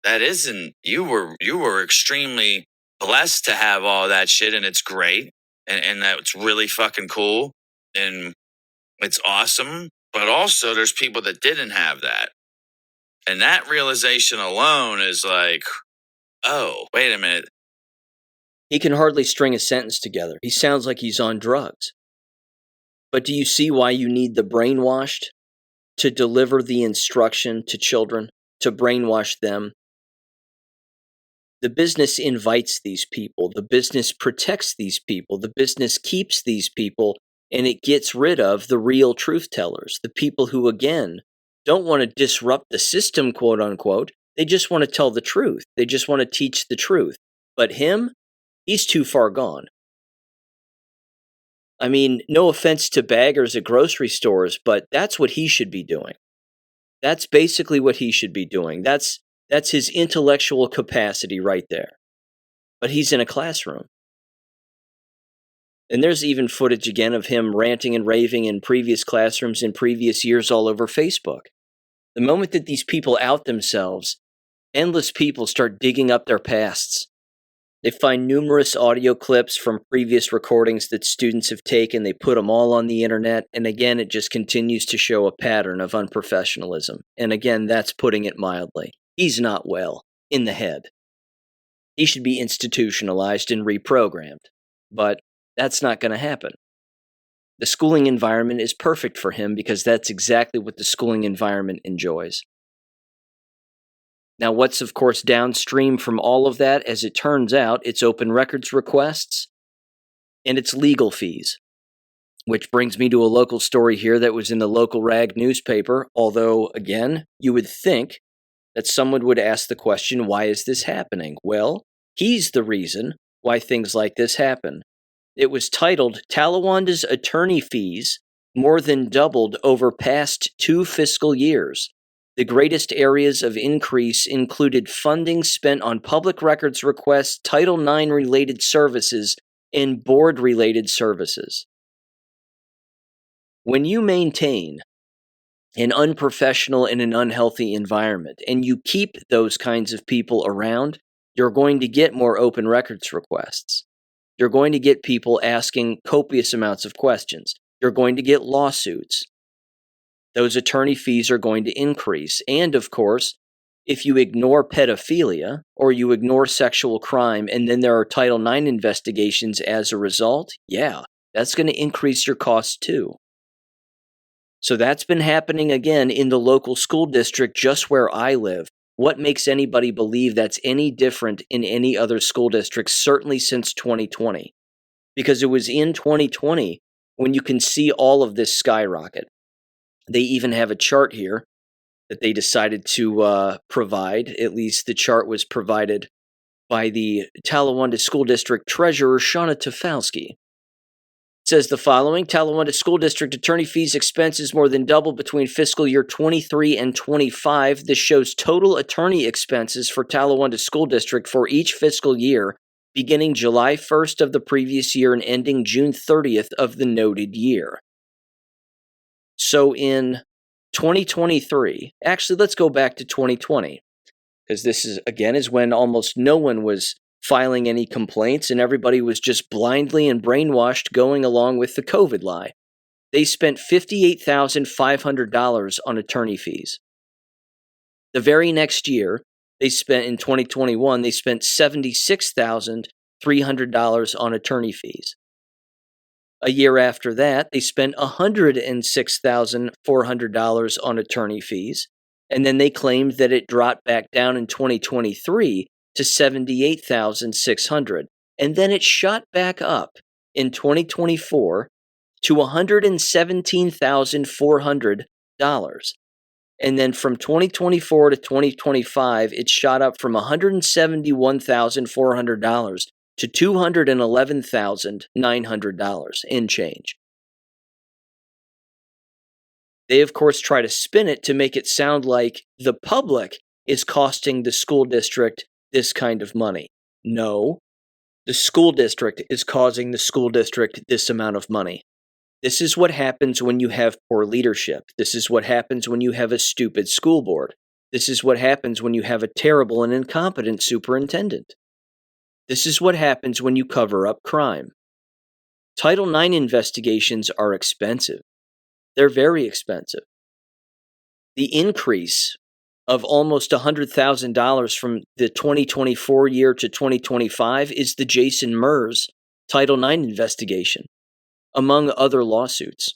that isn't, you were extremely blessed to have all that shit, and it's great, and that's really fucking cool, and it's awesome, but also there's people that didn't have that. And that realization alone is oh, wait a minute. He can hardly string a sentence together. He sounds like he's on drugs. But do you see why you need the brainwashed to deliver the instruction to children, to brainwash them? The business invites these people. The business protects these people. The business keeps these people, and it gets rid of the real truth tellers, the people who, again, don't want to disrupt the system, quote unquote. They just want to tell the truth. They just want to teach the truth. But him, he's too far gone. I mean, no offense to baggers at grocery stores, but that's what he should be doing. That's basically what he should be doing. That's his intellectual capacity right there. But he's in a classroom. And there's even footage again of him ranting and raving in previous classrooms in previous years all over Facebook. The moment that these people out themselves, endless people start digging up their pasts. They find numerous audio clips from previous recordings that students have taken. They put them all on the internet. And again, it just continues to show a pattern of unprofessionalism. And again, that's putting it mildly. He's not well in the head. He should be institutionalized and reprogrammed. But that's not going to happen. The schooling environment is perfect for him because that's exactly what the schooling environment enjoys. Now, what's of course downstream from all of that, as it turns out, it's open records requests and it's legal fees. Which brings me to a local story here that was in the local rag newspaper, although, again, you would think that someone would ask the question, why is this happening? Well, he's the reason why things like this happen. It was titled, Talawanda's Attorney Fees More Than Doubled Over Past 2 Fiscal Years. The greatest areas of increase included funding spent on public records requests, Title IX related services, and board related services. When you maintain an unprofessional and an unhealthy environment, and you keep those kinds of people around, you're going to get more open records requests. You're going to get people asking copious amounts of questions. You're going to get lawsuits. Those attorney fees are going to increase. And of course, if you ignore pedophilia or you ignore sexual crime and then there are Title IX investigations as a result, yeah, that's going to increase your costs too. So that's been happening again in the local school district just where I live. What makes anybody believe that's any different in any other school district, certainly since 2020? Because it was in 2020 when you can see all of this skyrocket. They even have a chart here that they decided to provide. At least the chart was provided by the Talawanda School District Treasurer, Shauna Tofalski. It says the following: Talawanda School District attorney fees expenses more than doubled between fiscal year 23 and 25. This shows total attorney expenses for Talawanda School District for each fiscal year, beginning July 1st of the previous year and ending June 30th of the noted year. So in 2023, actually let's go back to 2020, because this is when almost no one was filing any complaints and everybody was just blindly and brainwashed going along with the COVID lie. They spent $58,500 on attorney fees. The very next year, in 2021, they spent $76,300 on attorney fees. A year after that, they spent $106,400 on attorney fees, and then they claimed that it dropped back down in 2023 to $78,600, and then it shot back up in 2024 to $117,400. And then from 2024 to 2025, it shot up from $171,400 to $211,900 in change. They, of course, try to spin it to make it sound like the public is costing the school district this kind of money. No, the school district is causing the school district this amount of money. This is what happens when you have poor leadership. This is what happens when you have a stupid school board. This is what happens when you have a terrible and incompetent superintendent. This is what happens when you cover up crime. Title IX investigations are expensive. They're very expensive. The increase of almost $100,000 from the 2024 year to 2025 is the Jason Mers Title IX investigation, among other lawsuits.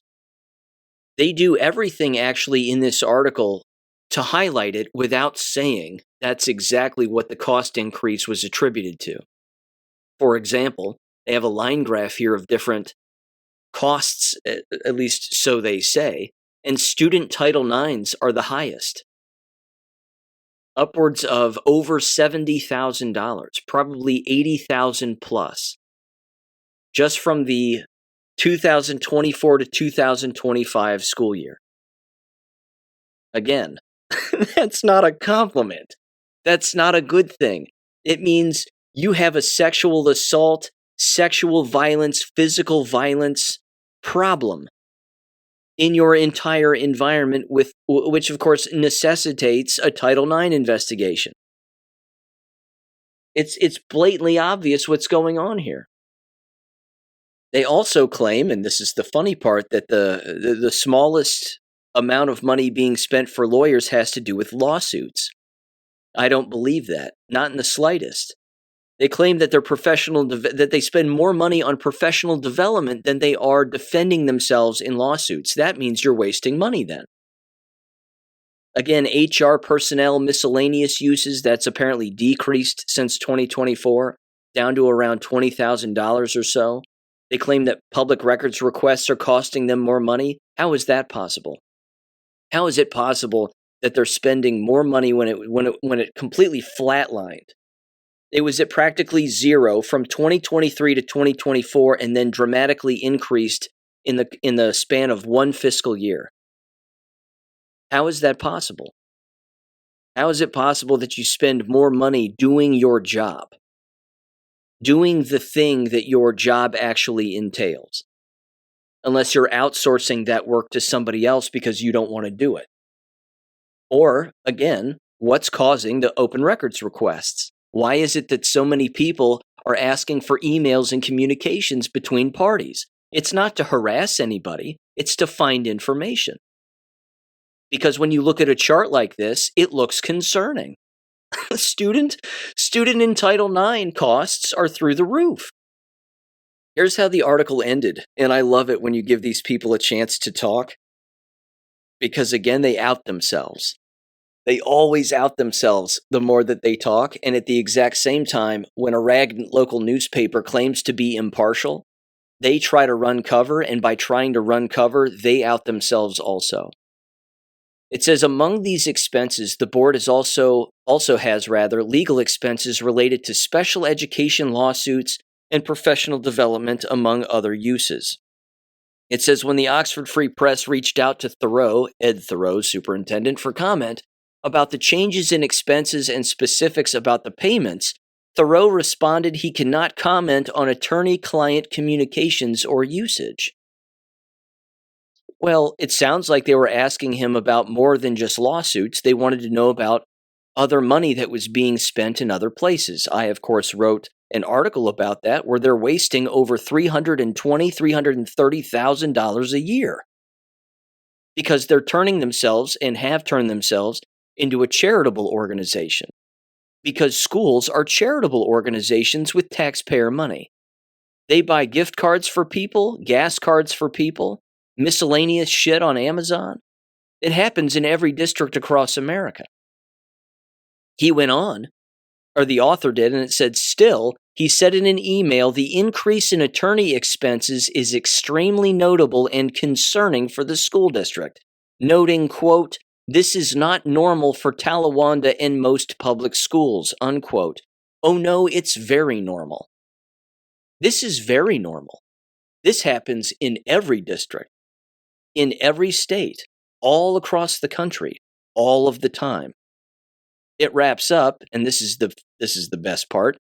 They do everything actually in this article to highlight it without saying that's exactly what the cost increase was attributed to. For example, they have a line graph here of different costs, at least so they say, and student Title IXs are the highest. Upwards of over $70,000, probably $80,000 plus, just from the 2024 to 2025 school year. Again, that's not a compliment. That's not a good thing. It means you have a sexual assault, sexual violence, physical violence problem in your entire environment, which of course necessitates a Title IX investigation. It's blatantly obvious what's going on here. They also claim, and this is the funny part, that the smallest amount of money being spent for lawyers has to do with lawsuits. I don't believe that, not in the slightest. They claim that that they spend more money on professional development than they are defending themselves in lawsuits. That means you're wasting money then. Again, HR personnel miscellaneous uses, that's apparently decreased since 2024, down to around $20,000 or so. They claim that public records requests are costing them more money. How is that possible? How is it possible that they're spending more money when it completely flatlined? It was at practically zero from 2023 to 2024, and then dramatically increased in the span of one fiscal year. How is that possible? How is it possible that you spend more money doing your job, doing the thing that your job actually entails, unless you're outsourcing that work to somebody else because you don't want to do it? Or, again, what's causing the open records requests? Why is it that so many people are asking for emails and communications between parties? It's not to harass anybody, it's to find information. Because when you look at a chart like this, it looks concerning. Student in Title IX costs are through the roof. Here's how the article ended, and I love it when you give these people a chance to talk, because again, they out themselves. They always out themselves the more that they talk, and at the exact same time, when a rag local newspaper claims to be impartial, they try to run cover, and by trying to run cover, they out themselves also. It says among these expenses, the board has also has legal expenses related to special education lawsuits and professional development, among other uses. It says when the Oxford Free Press reached out to Ed Thoreau, superintendent, for comment about the changes in expenses and specifics about the payments, Thoreau responded he cannot comment on attorney-client communications or usage. Well, it sounds like they were asking him about more than just lawsuits. They wanted to know about other money that was being spent in other places. I, of course, wrote an article about that where they're wasting over $320,000, $330,000 a year because they're turning themselves and have turned themselves into a charitable organization, because schools are charitable organizations with taxpayer money. They buy gift cards for people, gas cards for people, miscellaneous shit on Amazon. It happens in every district across America. He went on, or the author did, and it said, still, he said in an email, the increase in attorney expenses is extremely notable and concerning for the school district, noting, quote, this is not normal for Talawanda and most public schools, unquote. Oh no, it's very normal. This is very normal. This happens in every district, in every state, all across the country, all of the time. It wraps up, and this is the best part.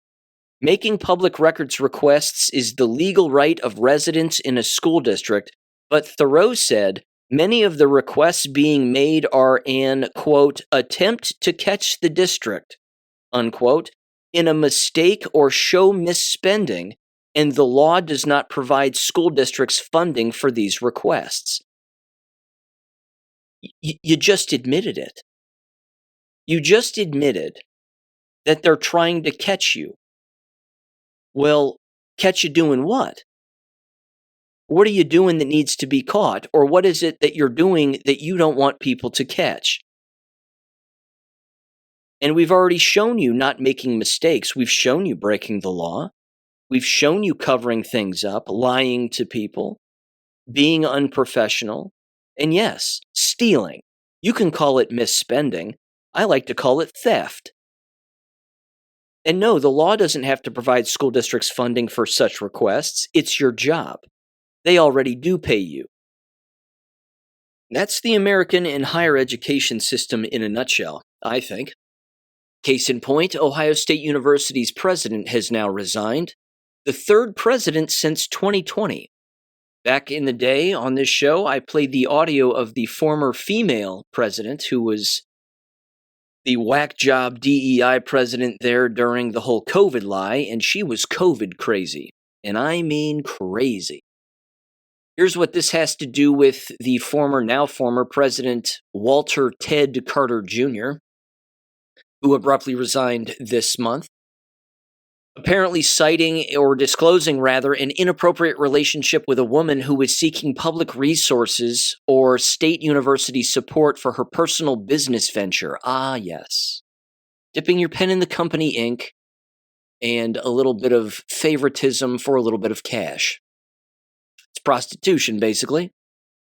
Making public records requests is the legal right of residents in a school district, but Thoreau said many of the requests being made are an, quote, attempt to catch the district, unquote, in a mistake or show misspending, and the law does not provide school districts funding for these requests. You just admitted it. You just admitted that they're trying to catch you. Well, catch you doing what? What are you doing that needs to be caught? Or what is it that you're doing that you don't want people to catch? And we've already shown you not making mistakes. We've shown you breaking the law. We've shown you covering things up, lying to people, being unprofessional, and yes, stealing. You can call it misspending. I like to call it theft. And no, the law doesn't have to provide school districts funding for such requests. It's your job. They already do pay you. That's the American and higher education system in a nutshell, I think. Case in point, Ohio State University's president has now resigned, the third president since 2020. Back in the day on this show, I played the audio of the former female president who was the whack job DEI president there during the whole COVID lie, and she was COVID crazy. And I mean crazy. Here's what this has to do with the now former president, Walter Ted Carter Jr., who abruptly resigned this month, apparently citing or disclosing rather an inappropriate relationship with a woman who was seeking public resources or state university support for her personal business venture. Ah, yes. Dipping your pen in the company ink and a little bit of favoritism for a little bit of cash. It's prostitution, basically.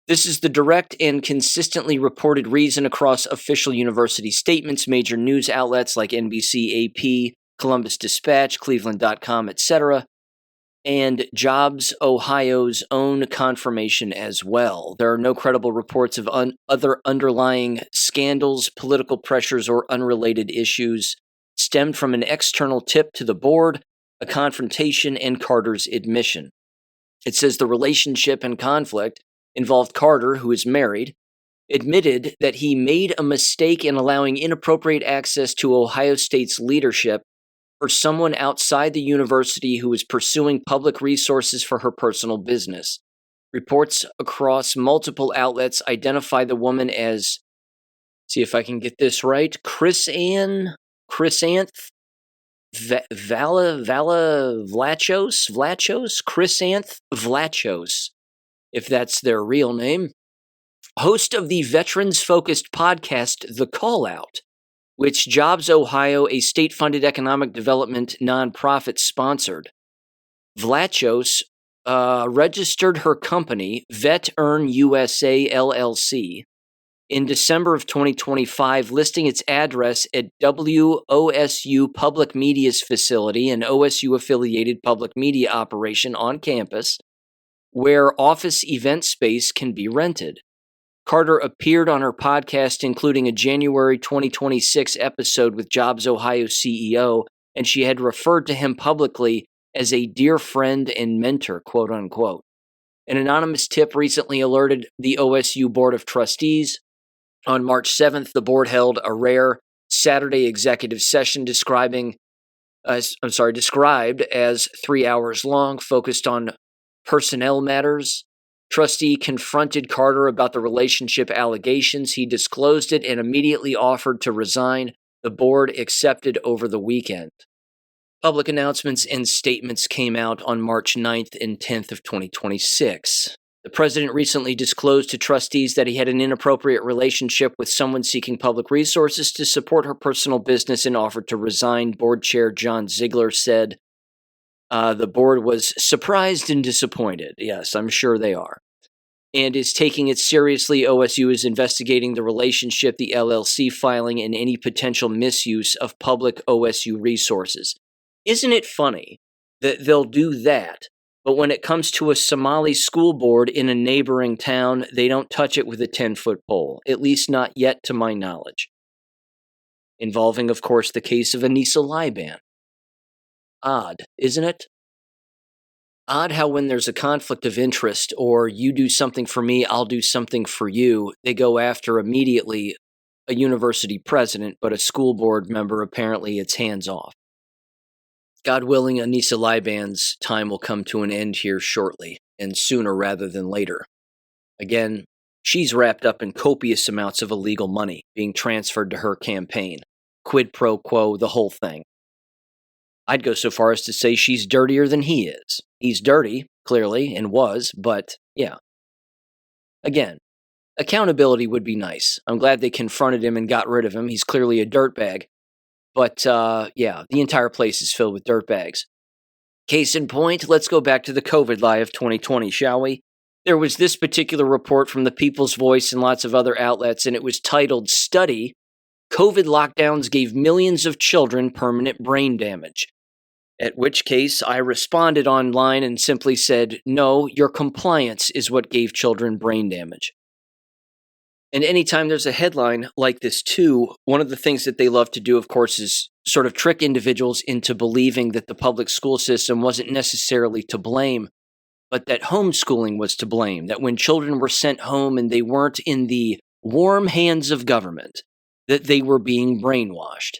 This is the direct and consistently reported reason across official university statements, major news outlets like NBC, AP, Columbus Dispatch, Cleveland.com, etc., and Jobs Ohio's own confirmation as well. There are no credible reports of other underlying scandals, political pressures, or unrelated issues stemmed from an external tip to the board, a confrontation, and Carter's admission. It says the relationship and conflict involved Carter, who is married, admitted that he made a mistake in allowing inappropriate access to Ohio State's leadership for someone outside the university who was pursuing public resources for her personal business. Reports across multiple outlets identify the woman as, see if I can get this right, Chrysanth Vlachos, if that's their real name, host of the veterans-focused podcast The Call Out, which Jobs Ohio, a state-funded economic development nonprofit, sponsored. Vlachos registered her company, Vet Earn USA LLC, in December of 2025, listing its address at WOSU Public Media's facility, an OSU-affiliated public media operation on campus, where office event space can be rented. Carter appeared on her podcast, including a January 2026 episode with Jobs Ohio CEO, and she had referred to him publicly as a dear friend and mentor, quote unquote. An anonymous tip recently alerted the OSU Board of Trustees. On March 7th, the board held a rare Saturday executive session described as 3 hours long, focused on personnel matters. Trustee confronted Carter about the relationship allegations. He disclosed it and immediately offered to resign. The board accepted over the weekend. Public announcements and statements came out on March 9th and 10th of 2026. The president recently disclosed to trustees that he had an inappropriate relationship with someone seeking public resources to support her personal business and offered to resign. Board Chair John Ziegler said, the board was surprised and disappointed. Yes, I'm sure they are. And is taking it seriously. OSU is investigating the relationship, the LLC filing, and any potential misuse of public OSU resources. Isn't it funny that they'll do that, but when it comes to a Somali school board in a neighboring town, they don't touch it with a 10-foot pole, at least not yet to my knowledge. Involving, of course, the case of Anissa Liban. Odd, isn't it? Odd how when there's a conflict of interest, or you do something for me, I'll do something for you, they go after immediately a university president, but a school board member, apparently it's hands off. God willing, Anissa Liban's time will come to an end here shortly, and sooner rather than later. Again, she's wrapped up in copious amounts of illegal money being transferred to her campaign. Quid pro quo, the whole thing. I'd go so far as to say she's dirtier than he is. He's dirty, clearly, and was, but yeah. Again, accountability would be nice. I'm glad they confronted him and got rid of him. He's clearly a dirtbag. But yeah, the entire place is filled with dirtbags. Case in point, let's go back to the COVID lie of 2020, shall we? There was this particular report from the People's Voice and lots of other outlets, and it was titled Study COVID lockdowns gave millions of children permanent brain damage. At which case, I responded online and simply said, no, your compliance is what gave children brain damage. And anytime there's a headline like this too, one of the things that they love to do, of course, is sort of trick individuals into believing that the public school system wasn't necessarily to blame, but that homeschooling was to blame, that when children were sent home and they weren't in the warm hands of government, that they were being brainwashed.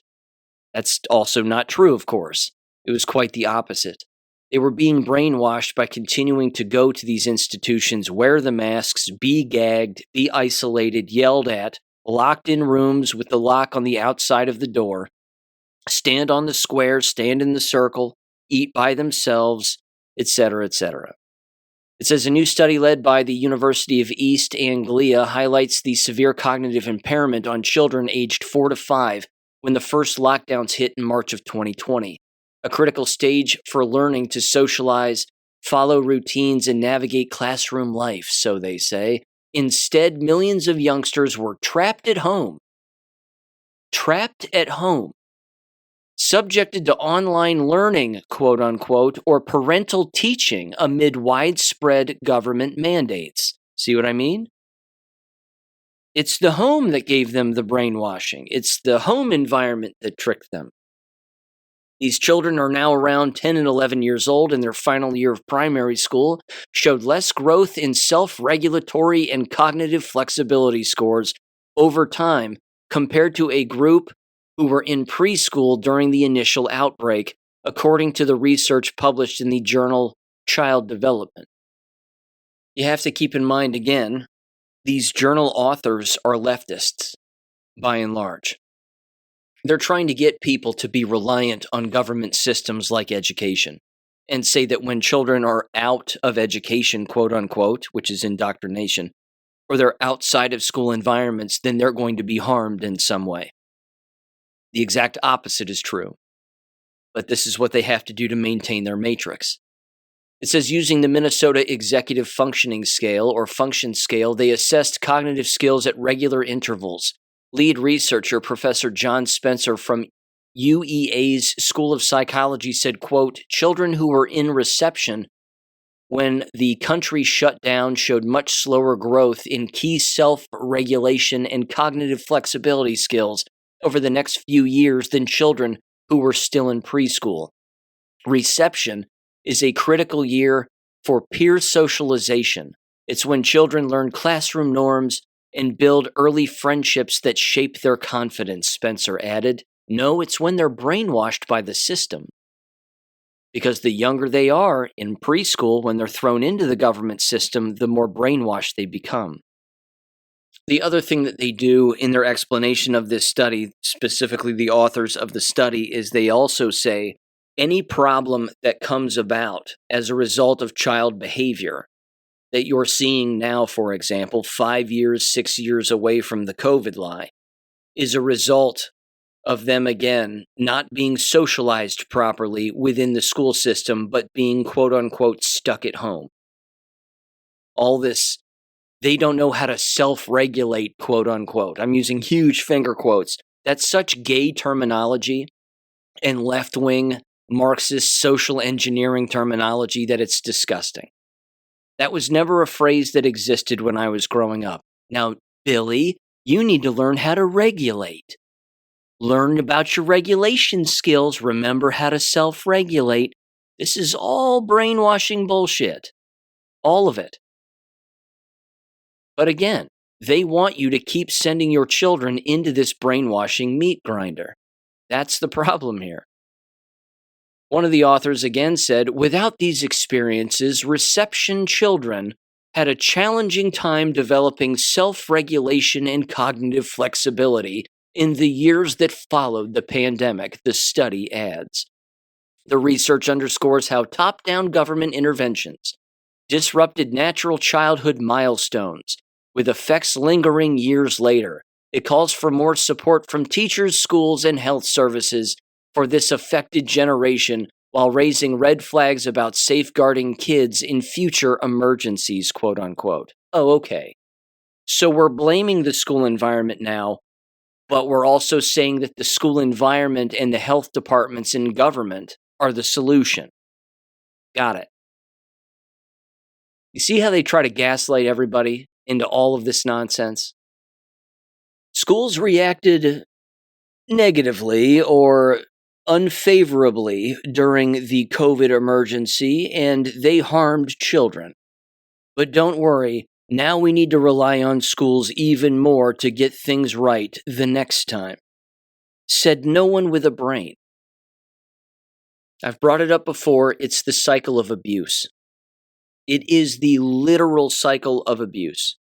That's also not true, of course. It was quite the opposite. They were being brainwashed by continuing to go to these institutions, wear the masks, be gagged, be isolated, yelled at, locked in rooms with the lock on the outside of the door, stand on the square, stand in the circle, eat by themselves, etc., etc. It says a new study led by the University of East Anglia highlights the severe cognitive impairment on children aged 4 to 5 when the first lockdowns hit in March of 2020. A critical stage for learning to socialize, follow routines, and navigate classroom life, so they say. Instead, millions of youngsters were trapped at home, subjected to online learning, quote unquote, or parental teaching amid widespread government mandates. See what I mean? It's the home that gave them the brainwashing. It's the home environment that tricked them. These children are now around 10 and 11 years old in their final year of primary school, showed less growth in self-regulatory and cognitive flexibility scores over time compared to a group who were in preschool during the initial outbreak, according to the research published in the journal Child Development. You have to keep in mind, again, these journal authors are leftists, by and large. They're trying to get people to be reliant on government systems like education and say that when children are out of education, quote unquote, which is indoctrination, or they're outside of school environments, then they're going to be harmed in some way. The exact opposite is true. But this is what they have to do to maintain their matrix. It says using the Minnesota Executive Functioning Scale, or Function Scale, they assessed cognitive skills at regular intervals. Lead researcher, Professor John Spencer from UEA's School of Psychology said, quote, children who were in reception when the country shut down showed much slower growth in key self-regulation and cognitive flexibility skills over the next few years than children who were still in preschool. Reception is a critical year for peer socialization. It's when children learn classroom norms and build early friendships that shape their confidence, Spencer added. No, it's when they're brainwashed by the system. Because the younger they are in preschool, when they're thrown into the government system, the more brainwashed they become. The other thing that they do in their explanation of this study, specifically the authors of the study, is they also say any problem that comes about as a result of child behavior that you're seeing now, for example, 5 years, 6 years away from the COVID lie, is a result of them, again, not being socialized properly within the school system, but being, quote unquote, stuck at home. All this, they don't know how to self-regulate, quote unquote. I'm using huge finger quotes. That's such gay terminology and left-wing Marxist social engineering terminology that it's disgusting. That was never a phrase that existed when I was growing up. Now, Billy, you need to learn how to regulate. Learn about your regulation skills. Remember how to self-regulate. This is all brainwashing bullshit. All of it. But again, they want you to keep sending your children into this brainwashing meat grinder. That's the problem here. One of the authors again said, without these experiences, reception children had a challenging time developing self-regulation and cognitive flexibility in the years that followed the pandemic, the study adds. The research underscores how top-down government interventions disrupted natural childhood milestones, with effects lingering years later. It calls for more support from teachers, schools, and health services for this affected generation while raising red flags about safeguarding kids in future emergencies, quote unquote. Oh, okay. So we're blaming the school environment now, but we're also saying that the school environment and the health departments in government are the solution. Got it. You see how they try to gaslight everybody into all of this nonsense? Schools reacted negatively or unfavorably during the COVID emergency, and they harmed children. But don't worry, now we need to rely on schools even more to get things right the next time. Said no one with a brain. I've brought it up before, it's the cycle of abuse. It is the literal cycle of abuse,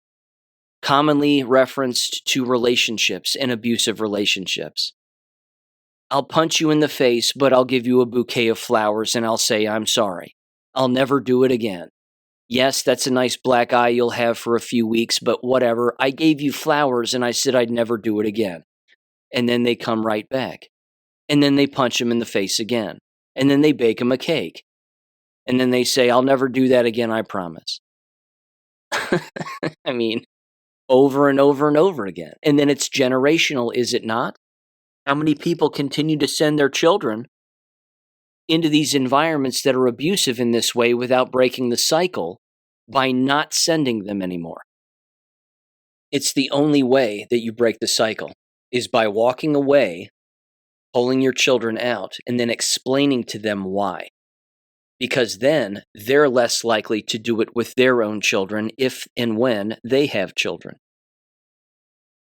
commonly referenced to relationships and abusive relationships. I'll punch you in the face, but I'll give you a bouquet of flowers and I'll say I'm sorry. I'll never do it again. Yes, that's a nice black eye you'll have for a few weeks, but whatever. I gave you flowers and I said I'd never do it again. And then they come right back. And then they punch him in the face again. And then they bake him a cake. And then they say, I'll never do that again, I promise. I mean, over and over and over again. And then it's generational, is it not? How many people continue to send their children into these environments that are abusive in this way without breaking the cycle by not sending them anymore? It's the only way that you break the cycle, is by walking away, pulling your children out, and then explaining to them why. Because then they're less likely to do it with their own children if and when they have children.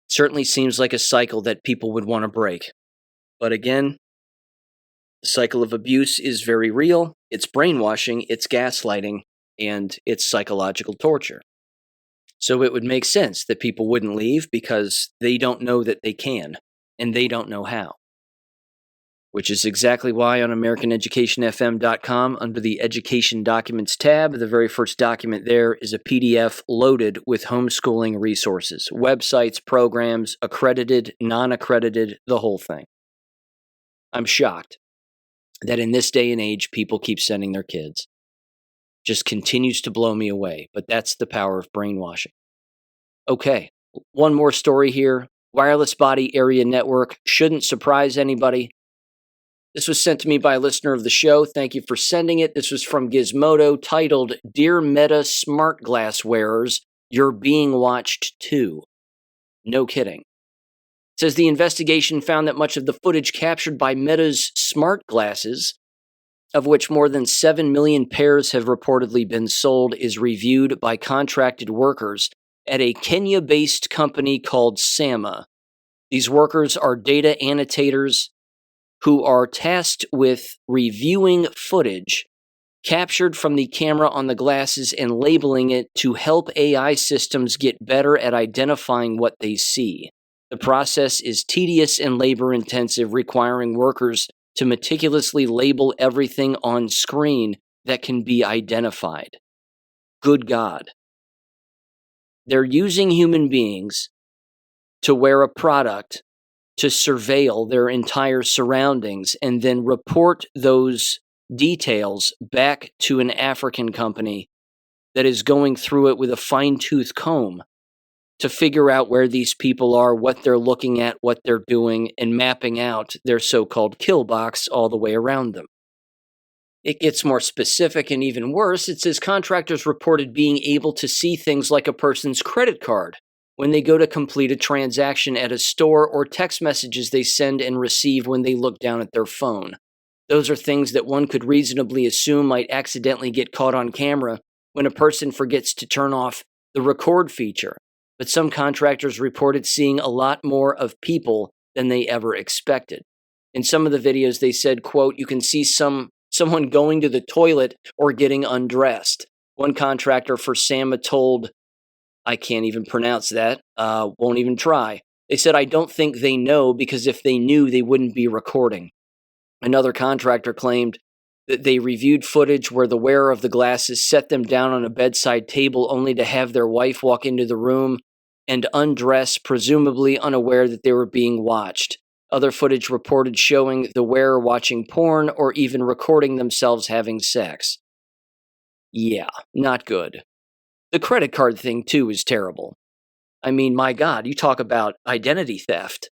Certainly seems like a cycle that people would want to break. But again, the cycle of abuse is very real. It's brainwashing, it's gaslighting, and it's psychological torture. So it would make sense that people wouldn't leave because they don't know that they can, and they don't know how. Which is exactly why on AmericanEducationFM.com, under the Education Documents tab, the very first document there is a PDF loaded with homeschooling resources, websites, programs, accredited, non-accredited, the whole thing. I'm shocked that in this day and age, people keep sending their kids. Just continues to blow me away, but that's the power of brainwashing. Okay, one more story here. Wireless Body Area Network shouldn't surprise anybody. This was sent to me by a listener of the show. Thank you for sending it. This was from Gizmodo, titled, Dear Meta Smart Glass Wearers, You're Being Watched Too. No kidding. It says the investigation found that much of the footage captured by Meta's smart glasses, of which more than 7 million pairs have reportedly been sold, is reviewed by contracted workers at a Kenya-based company called Sama. These workers are data annotators who are tasked with reviewing footage captured from the camera on the glasses and labeling it to help AI systems get better at identifying what they see. The process is tedious and labor-intensive, requiring workers to meticulously label everything on screen that can be identified. Good God. They're using human beings to wear a product to surveil their entire surroundings and then report those details back to an African company that is going through it with a fine-tooth comb to figure out where these people are, what they're looking at, what they're doing, and mapping out their so-called kill box all the way around them. It gets more specific and even worse. It says contractors reported being able to see things like a person's credit card when they go to complete a transaction at a store, or text messages they send and receive when they look down at their phone. Those are things that one could reasonably assume might accidentally get caught on camera when a person forgets to turn off the record feature. But some contractors reported seeing a lot more of people than they ever expected. In some of the videos, they said, quote, you can see someone going to the toilet or getting undressed. One contractor for Sama told, I can't even pronounce that, won't even try. They said, I don't think they know, because if they knew, they wouldn't be recording. Another contractor claimed that they reviewed footage where the wearer of the glasses set them down on a bedside table only to have their wife walk into the room and undress, presumably unaware that they were being watched. Other footage reported showing the wearer watching porn or even recording themselves having sex. Yeah, not good. The credit card thing, too, is terrible. I mean, my God, you talk about identity theft.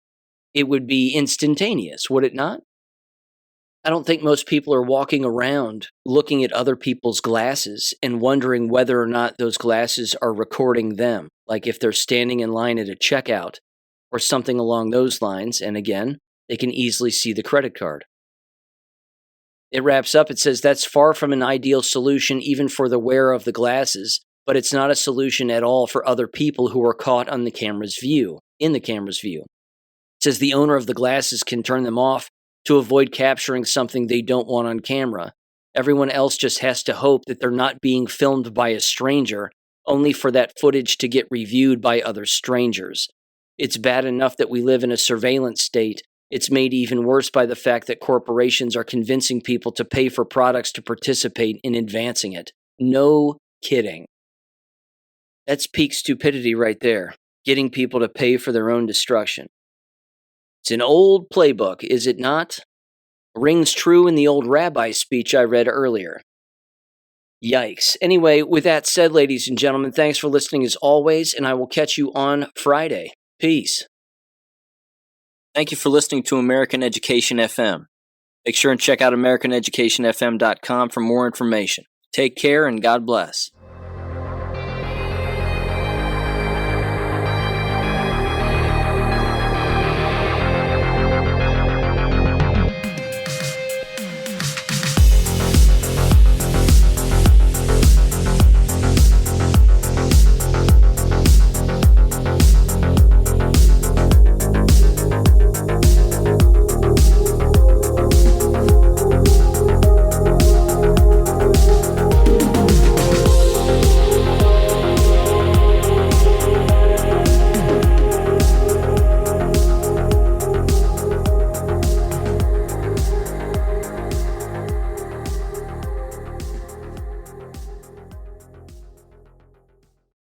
it would be instantaneous, would it not? I don't think most people are walking around looking at other people's glasses and wondering whether or not those glasses are recording them. Like if they're standing in line at a checkout or something along those lines. And again, they can easily see the credit card. It wraps up. It says that's far from an ideal solution even for the wearer of the glasses, but it's not a solution at all for other people who are caught on the camera's view, in the camera's view. It says the owner of the glasses can turn them off to avoid capturing something they don't want on camera. Everyone else just has to hope that they're not being filmed by a stranger, only for that footage to get reviewed by other strangers. It's bad enough that we live in a surveillance state. It's made even worse by the fact that corporations are convincing people to pay for products to participate in advancing it. No kidding. That's peak stupidity right there, getting people to pay for their own destruction. It's an old playbook, is it not? Rings true in the old Rabbi speech I read earlier. Yikes. Anyway, with that said, ladies and gentlemen, thanks for listening as always, and I will catch you on Friday. Peace. Thank you for listening to American Education FM. Make sure and check out AmericanEducationFM.com for more information. Take care and God bless.